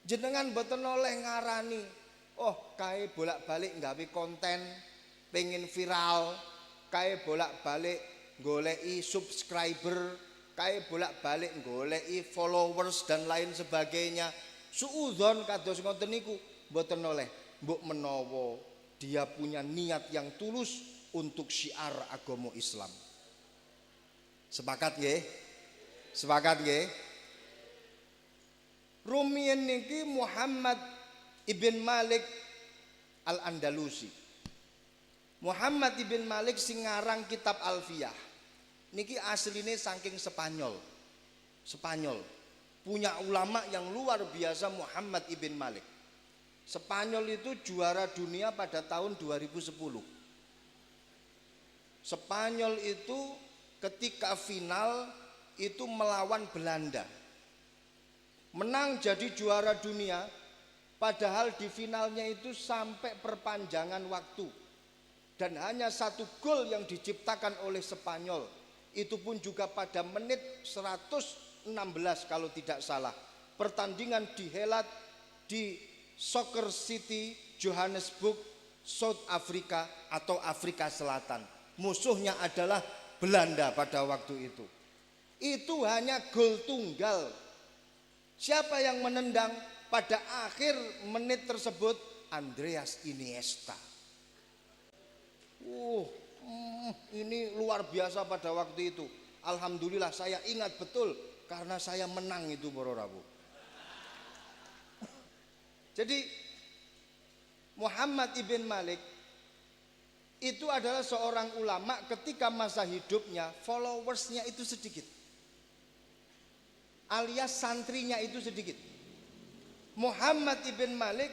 Speaker 2: Jenengan boten oleh ngarani, oh kae bolak-balik nggawe konten pengen viral, kae bolak-balik goleki subscriber, kae bolak-balik goleki followers dan lain sebagainya. Suudzon kados ngoten niku mboten oleh. Mbok menawa dia punya niat yang tulus untuk syiar agama Islam. Sepakat nggih? Sepakat nggih? Rumiyin niki Muhammad ibn Malik Al-Andalusi. Muhammad ibn Malik sing ngarang kitab Alfiyah. Niki asline saking Spanyol. Spanyol. Punya ulama yang luar biasa Muhammad ibn Malik. Spanyol itu juara dunia pada tahun 2010. Spanyol itu ketika final itu melawan Belanda. Menang jadi juara dunia, padahal di finalnya itu sampai perpanjangan waktu. Dan hanya satu gol yang diciptakan oleh Spanyol. Itu pun juga pada menit 116 kalau tidak salah. Pertandingan dihelat di Soccer City, Johannesburg, South Africa atau Afrika Selatan. Musuhnya adalah Belanda pada waktu itu. Itu hanya gol tunggal. Siapa yang menendang pada akhir menit tersebut? Andreas Iniesta. Ini luar biasa pada waktu itu. Alhamdulillah saya ingat betul karena saya menang itu para rawuh. Jadi Muhammad ibn Malik itu adalah seorang ulama ketika masa hidupnya followersnya itu sedikit, alias santrinya itu sedikit. Muhammad ibn Malik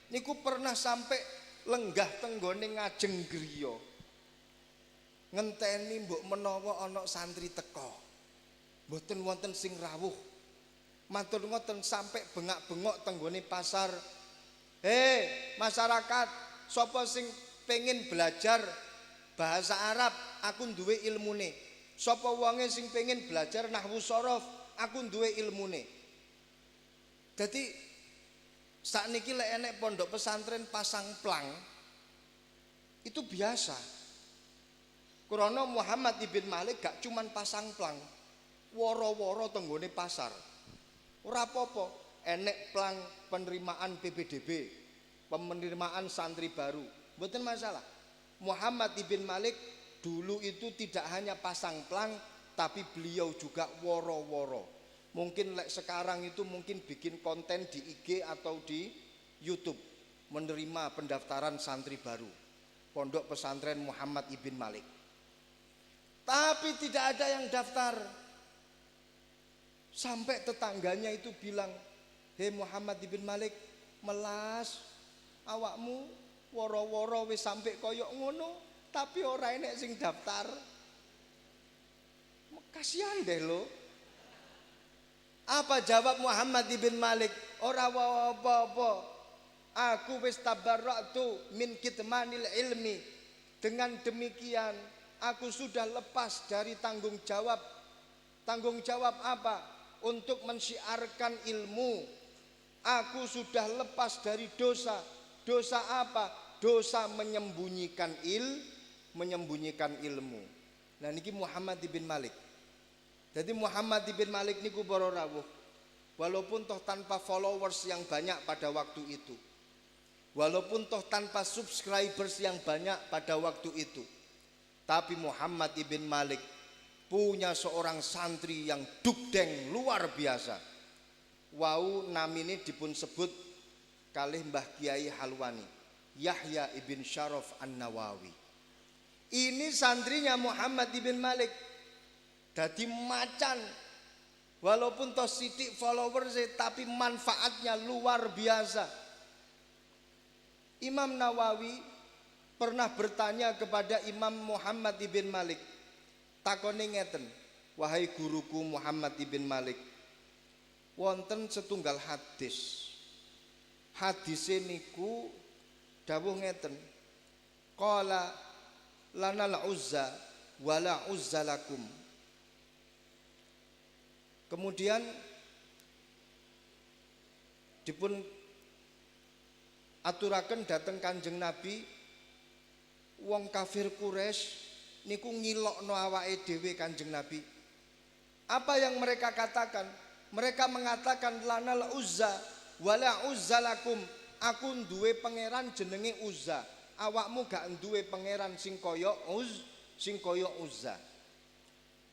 Speaker 2: niku pernah sampai lenggah tenggone ngajeng griya, ngenteni mbok menawa ana santri teka, mboten wonten sing rawuh. Matur ngoten sampai bengak-bengok tenggone pasar. Hei masyarakat, sapa sing pengen belajar bahasa Arab, aku duwe ilmune. Sapa wonge sing pengen belajar nahwu shorof, aku duwe ilmune. Dadi sakniki lek enek pondok pesantren pasang plang itu biasa. Krana Muhammad ibn Malik gak cuman pasang plang, woro-woro tenggone pasar. Ora apa-apa, enek plang penerimaan PPDB, penerimaan santri baru, mboten masalah. Muhammad ibn Malik dulu itu tidak hanya pasang plang, tapi beliau juga woro-woro. mungkin sekarang itu mungkin bikin konten di IG atau di YouTube, menerima pendaftaran santri baru Pondok Pesantren Muhammad Ibn Malik. Tapi tidak ada yang daftar. Sampai tetangganya itu bilang, "Hei Muhammad Ibn Malik, melas awakmu woro-woro wis sampai koyok ngono, tapi ora enek sing daftar." Kasihan deh lo. Apa jawab Muhammad Ibn Malik? Ora apa-apa. Aku wis tabarra'tu min kitmanil ilmi. Dengan demikian aku sudah lepas dari tanggung jawab. Tanggung jawab apa? Untuk mensyiarkan ilmu. Aku sudah lepas dari dosa. Dosa apa? Dosa menyembunyikan ilmu. Nah niki Muhammad Ibn Malik. Jadi Muhammad Ibn Malik niku para rawuh, walaupun toh tanpa followers yang banyak pada waktu itu, walaupun toh tanpa subscribers yang banyak pada waktu itu, tapi Muhammad Ibn Malik punya seorang santri yang dugdeng luar biasa. Wau namine dipun sebut kalih Mbah Kiai Halwani, Yahya Ibn Syaraf An-Nawawi. Ini santrinya Muhammad Ibn Malik. Dadi macan, walaupun toh sidik followers tapi manfaatnya luar biasa. Imam Nawawi pernah bertanya kepada Imam Muhammad Ibn Malik, takone ngeten, "Wahai guruku Muhammad Ibn Malik, wonten setunggal hadis. Hadise niku dawuh ngeten, qala lanal uzza wala uzza lakum." Kemudian dipun aturaken dateng Kanjeng Nabi, wong kafir Quraisy niku ngilokno awake dhewe Kanjeng Nabi. Apa yang mereka katakan? Mereka mengatakan lanal uzza wala uzza lakum. Aku duwe pangeran jenenge Uzza. Awakmu gak duwe pangeran sing kaya Uzza.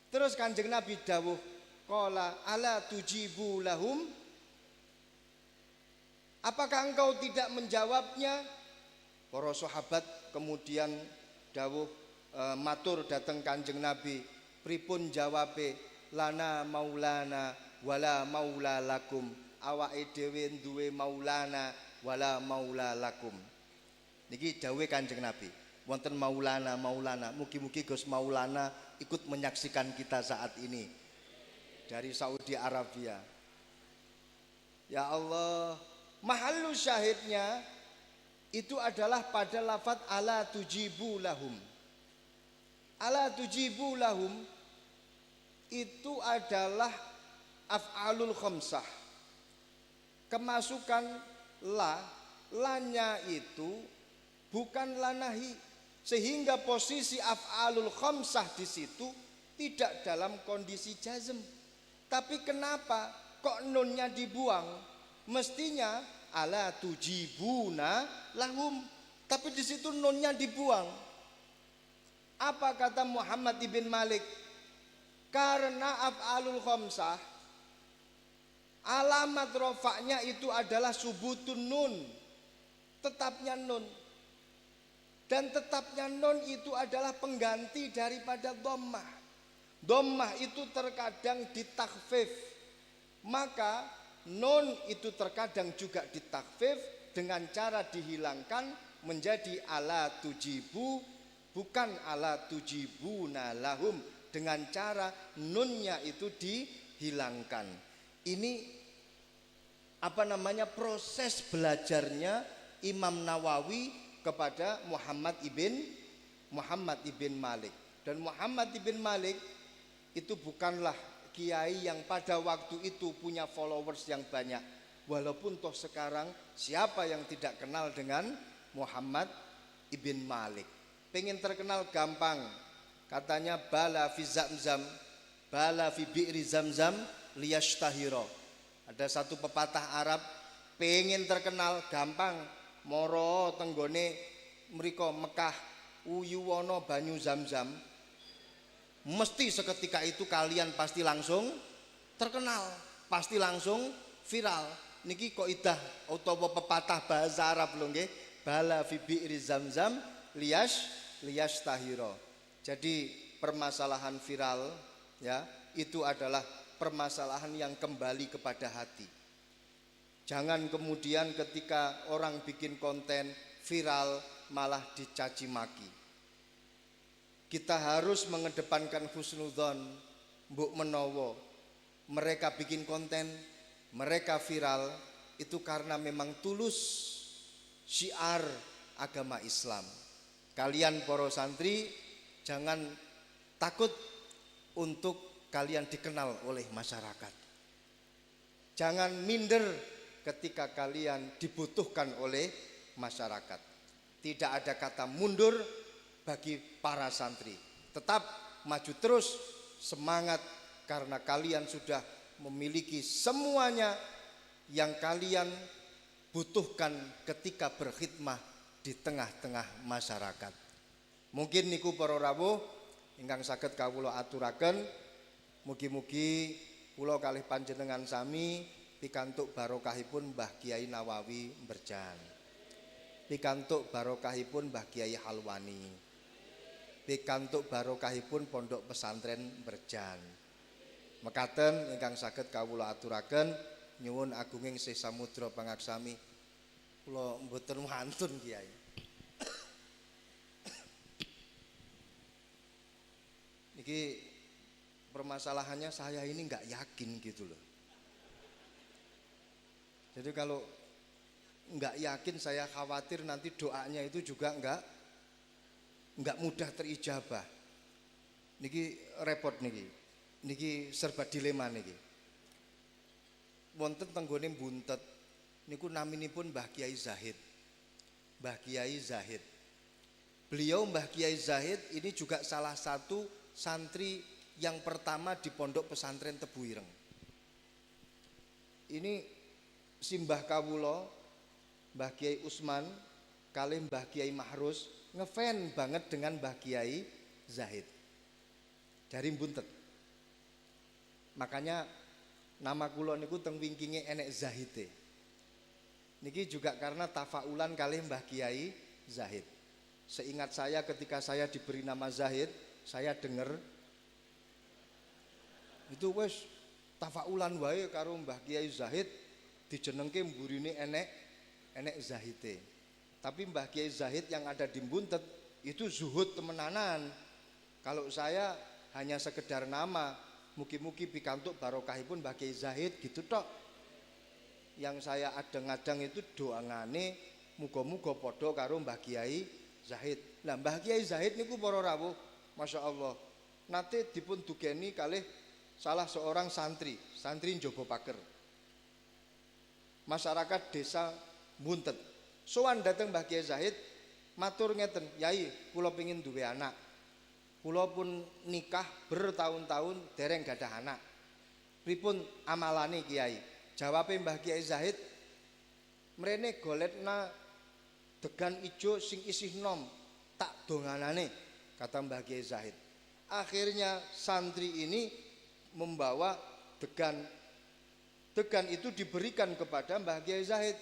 Speaker 2: Terus Kanjeng Nabi dawuh, qala ala tujibu lahum. Apakah engkau tidak menjawabnya? Para sahabat kemudian dawuh matur dateng Kanjeng Nabi, pripun jawabe? Lana maulana wala maula lakum. Awake dhewe duwe maulana wala maula lakum. Niki dawuhe Kanjeng Nabi. Wonten maulana. Mugi-mugi Gus Maulana ikut menyaksikan kita saat ini dari Saudi Arabia. Ya Allah, mahallu syahidnya itu adalah pada lafaz ala tujibu lahum. Ala tujibu lahum itu adalah af'alul khamsah. Kemasukan lanya itu bukan lanahi, sehingga posisi af'alul khamsah di situ tidak dalam kondisi jazm. Tapi kenapa kok nunnya dibuang? Mestinya ala tujibuna lahum, tapi di situ nunnya dibuang. Apa kata Muhammad Ibn Malik? Karena af'alul khamsah alamat rofaknya itu adalah subutun nun, tetapnya nun. Dan tetapnya nun itu adalah pengganti daripada dhammah. Dhammah itu terkadang ditakhfif, maka nun itu terkadang juga ditakhfif dengan cara dihilangkan menjadi ala tujibu, bukan ala tujibuna lahum, dengan cara nunnya itu dihilangkan. Ini proses belajarnya Imam Nawawi kepada Muhammad Ibn Malik. Dan Muhammad Ibn Malik itu bukanlah kiai yang pada waktu itu punya followers yang banyak. Walaupun toh sekarang siapa yang tidak kenal dengan Muhammad Ibn Malik. Pengen terkenal gampang. Katanya bala fi zamzam, bala fi bi'ri zamzam liyashtahiro. Ada satu pepatah Arab, pengen terkenal gampang, moro tenggone mriko Mekah uyuwono banyu Zamzam, mesti seketika itu kalian pasti langsung terkenal. pasti langsung viral. Niki kaidah utawa pepatah bahasa Arab lho nggih. Bala fi bi'ri zamzam liyash tahiro. Jadi permasalahan viral ya, itu adalah permasalahan yang kembali kepada hati. Jangan kemudian ketika orang bikin konten viral malah dicaci maki. Kita harus mengedepankan husnudzon, mbok menawa mereka bikin konten, mereka viral itu karena memang tulus syiar agama Islam. Kalian para santri jangan takut untuk kalian dikenal oleh masyarakat. Jangan minder ketika kalian dibutuhkan oleh masyarakat. Tidak ada kata mundur bagi para santri. Tetap maju terus, semangat, karena kalian sudah memiliki semuanya yang kalian butuhkan ketika berkhidmah di tengah-tengah masyarakat. Mungkin niku para rawuh ingkang saged kawula aturaken, mugi-mugi kula kalih panjenengan sami pikantuk barokahipun Mbah Kiai Nawawi Mberjan, pikantuk barokahipun Mbah Kiai Halwani, pikantuk barokahipun Pondok Pesantren Mberjan. Mekaten ingkang saged kawula aturaken, nyuwun agunging Sih Samudra pangaksami. Kula mboten wantun Kiai. Niki permasalahannya saya ini nggak yakin gitu loh. Jadi kalau nggak yakin, saya khawatir nanti doanya itu juga nggak mudah terijabah. Niki repot niki serba dilema niki. Wonten tenggone Buntet niku naminipun Mbah Kiai Zahid. Mbah Kiai Zahid. Beliau Mbah Kiai Zahid ini juga salah satu santri yang pertama di Pondok Pesantren Tebuireng. Ini simbah kawula Mbah Kiai Usman kalih Mbah Kiai Mahrus ngefan banget dengan Mbah Kiai Zahid dari Buntet. Makanya nama kula niku teng wingkinge enek Zahide. Niki juga karena tafaulan kalih Mbah Kiai Zahid. Seingat saya ketika saya diberi nama Zahid, saya dengar itu wes tafaulan wae karo Mbah Kiai Zahid, dijenengke mburine enek Zahide. Tapi Mbah Kiai Zahid yang ada di Buntet itu zuhud temenanan. Kalau saya hanya sekedar nama, mugi-mugi pikantuk barokahipun Mbah Kiai Zahid gitu tok. Yang saya adeng-adeng itu doangane muga-muga padha karo Mbah Kiai Zahid. Lah Mbah Kiai Zahid niku para rawuh, Masya Allah, nate dipun dugeni kalih salah seorang santri Njaba Paker, masyarakat desa Buntet. Sowan dateng Mbah Kiai Zahid, matur ngeten, Yai, kula pengin duwe anak. Kula pun nikah bertahun-tahun dereng gadah anak. Pripun amalane Kiai? Jawabe Mbah Kiai Zahid, mrene golekna degan ijo sing isih nom, tak donganane, kata Mbah Kiai Zahid. Akhirnya santri ini membawa degan. Degan itu diberikan kepada Mbah Kiai Zahid,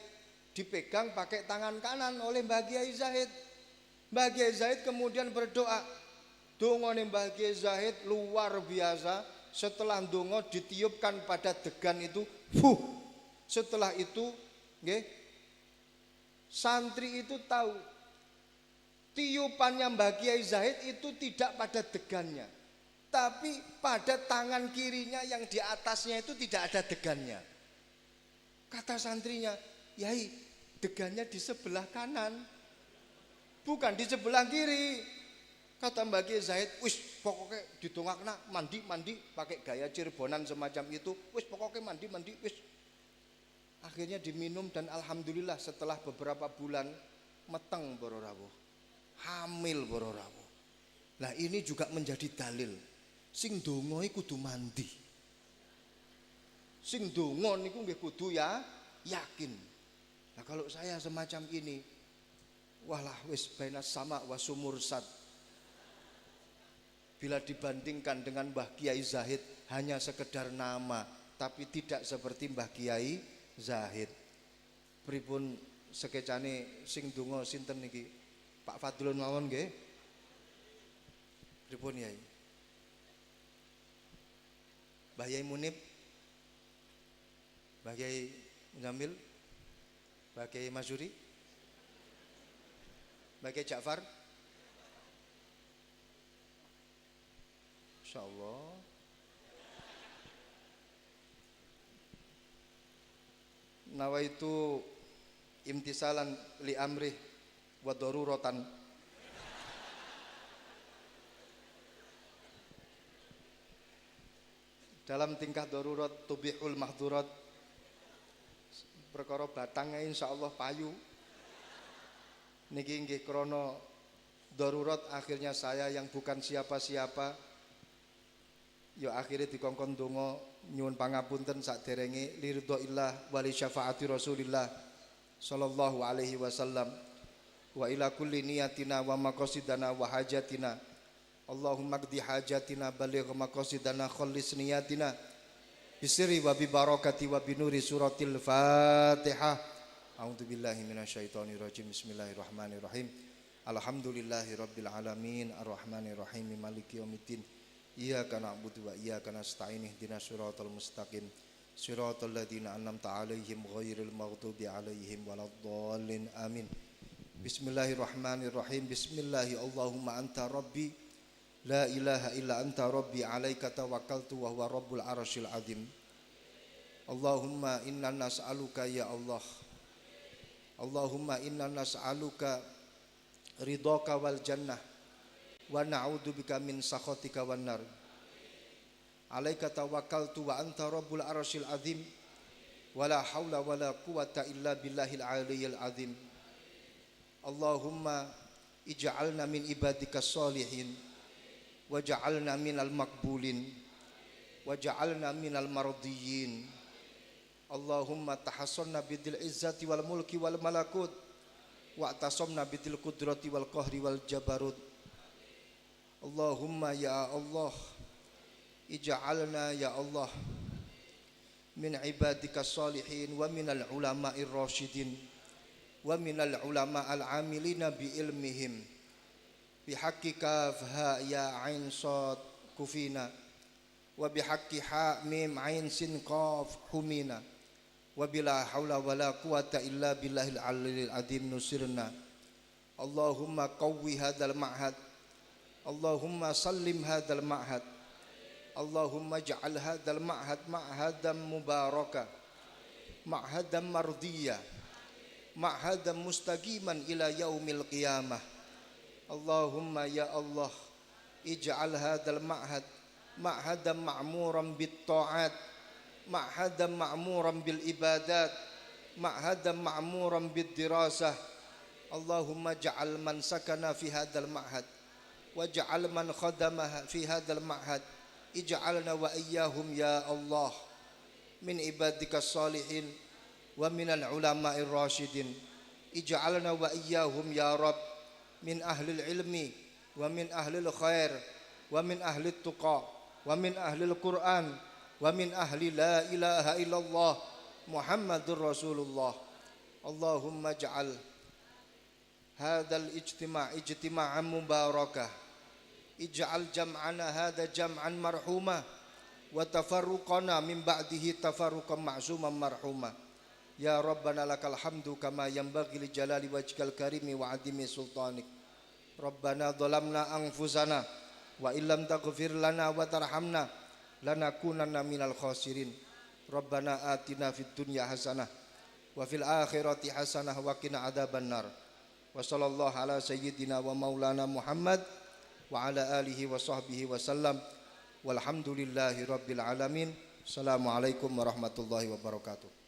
Speaker 2: dipegang pakai tangan kanan oleh Mbah Kiai Zahid. Mbah Kiai Zahid kemudian berdoa. Dongane Mbah Kiai Zahid luar biasa. Setelah dongo ditiupkan pada degan itu, setelah itu, nggih, santri itu tahu tiupannya Mbah Kiai Zahid itu tidak pada degannya, tapi pada tangan kirinya yang di atasnya itu tidak ada degannya. Kata santrinya, Yai, degannya di sebelah kanan, bukan di sebelah kiri. Kata Mbah Kiai Zahid, wis pokoknya ditungakna mandi pakai gaya Cirebonan semacam itu, wis pokoknya mandi wis. Akhirnya diminum dan alhamdulillah setelah beberapa bulan meteng para rawuh, hamil para rawuh. Nah ini juga menjadi dalil, sing donga iku kudu mandi, sing donga niku nggih kudu ya yakin. Nah kalau saya semacam ini, walah wis baina sama wa sumursat. Bila dibandingkan dengan Mbah Kiai Zahid hanya sekedar nama, tapi tidak seperti Mbah Kiai Zahid. Pripun sekecane sing donga sinten niki? Pak Fadlun mawon nggih. Pripun Yai? Mbah Yai Munib, Mbah Yai Jamil, Mbah Kiai Masuri, Mbah Kiai Ja'far. Insyaallah. Nawaitu imtisalan li amrih wa daruratan. Dalam tingkah darurat tubihul mahdurat, perkara batangnya insyaallah payu. Niki nggih krana darurat akhirnya saya yang bukan siapa-siapa ya akhirnya dikongkon donga nyuwun pangapunten saderenge liridhaillah wa li syafaati Rasulillah sallallahu alaihi wasallam wa ila kulli niyatina wa maqasidana wa hajatina Allahumma qdi hajatina baligh maqasidana khallis niyatina bisri wa bi barakati wa bi nuri suratil Fatihah. A'udzu billahi minasyaitonir rajim. Bismillahirrahmanirrahim. Alhamdulillahi rabbil alamin arrahmanir rahim maliki yaumiddin. Iyyaka na'budu wa iyyaka nasta'in ihdinas siratal mustaqim siratal ladzina an'amta 'alaihim ghairil maghdubi 'alaihim waladdallin amin. Bismillahirrahmanirrahim. Bismillahi Allahumma anta rabbi la ilaha illa anta rabbi 'alaika tawakkaltu wa huwa rabbul arsyil azim. Allahumma inna nas'aluka ya Allah. Allahumma inna nas'aluka ridhaka wal jannah wa na'udzubika min sakhatika wan nar. Alaika tawakkaltu wa anta rabbul arsyil azim wa la haula wa la quwata illa billahil aliyyil azim. Allahumma ij'alna min ibadikas sholihin waj'alna minal maqbulin waj'alna minal mardiyyin. Allahumma tahassanna bidil izzati wal mulki wal malakut wa tasamna bidil qudrati wal qahri wal jabarut. Allahumma ya Allah ij'alna ya Allah min ibadika salihin wa minal ulama'ir rasyidin wa minal ulama'al amilina bi ilmihim bi haqqi kaf ha ya ain sad kufina wa bi haqqi ha mim ain sin qaf humina wa bila haula wala quwata illa billahil aliyyil azim nusirna. Allahumma qawwi hadzal ma'had. Allahumma sallim hadzal ma'had. Allahumma ij'al hadzal ma'had ma'hadan mubaraka ma'hadan mardiyya ma'hadan mustaqiman ila yaumil qiyamah. Allahumma ya Allah ij'al hadzal ma'had ma'hadan ma'muran bit ta'at ma'hadan ma'muran bil ibadat ma'hadan ma'muran bid dirasah. Allahumma ij'al man sakana fi hadzal ma'had waj'al man khadamaha fi hadzal ma'had ij'alna wa iyyahum ya Allah min ibadikas salihin wa minal ulama'ir rasyidin. Ij'alna wa iyyahum ya Rabb min ahlil ilmi wa min ahlil khair wa min ahlit tuqa wa min ahlil Qur'an wa min ahli la ilaha illallah Muhammadur Rasulullah. Allahumma ij'al hadzal ijtima'an mubarakah. Ij'al jam'ana hadza jam'an marhuma wa tafarruqana min ba'dihi tafarruqan ma'suman marhuma. Ya Rabbana lakal hamdu kama yanbaghi li jalali wajhikal karimi wa 'azimi sultanik. Rabbana dhalamna anfusana wa illam taghfir lana wa tarhamna lanakunanna minal khasirin. Rabbana atina fid dunya hasanah wa fil akhirati hasanah wa qina adzabannar. Wa sallallahu ala sayyidina wa maulana Muhammad wa ala alihi wa sahbihi wa sallam walhamdulillahi rabbil alamin. Assalamualaikum warahmatullahi wabarakatuh.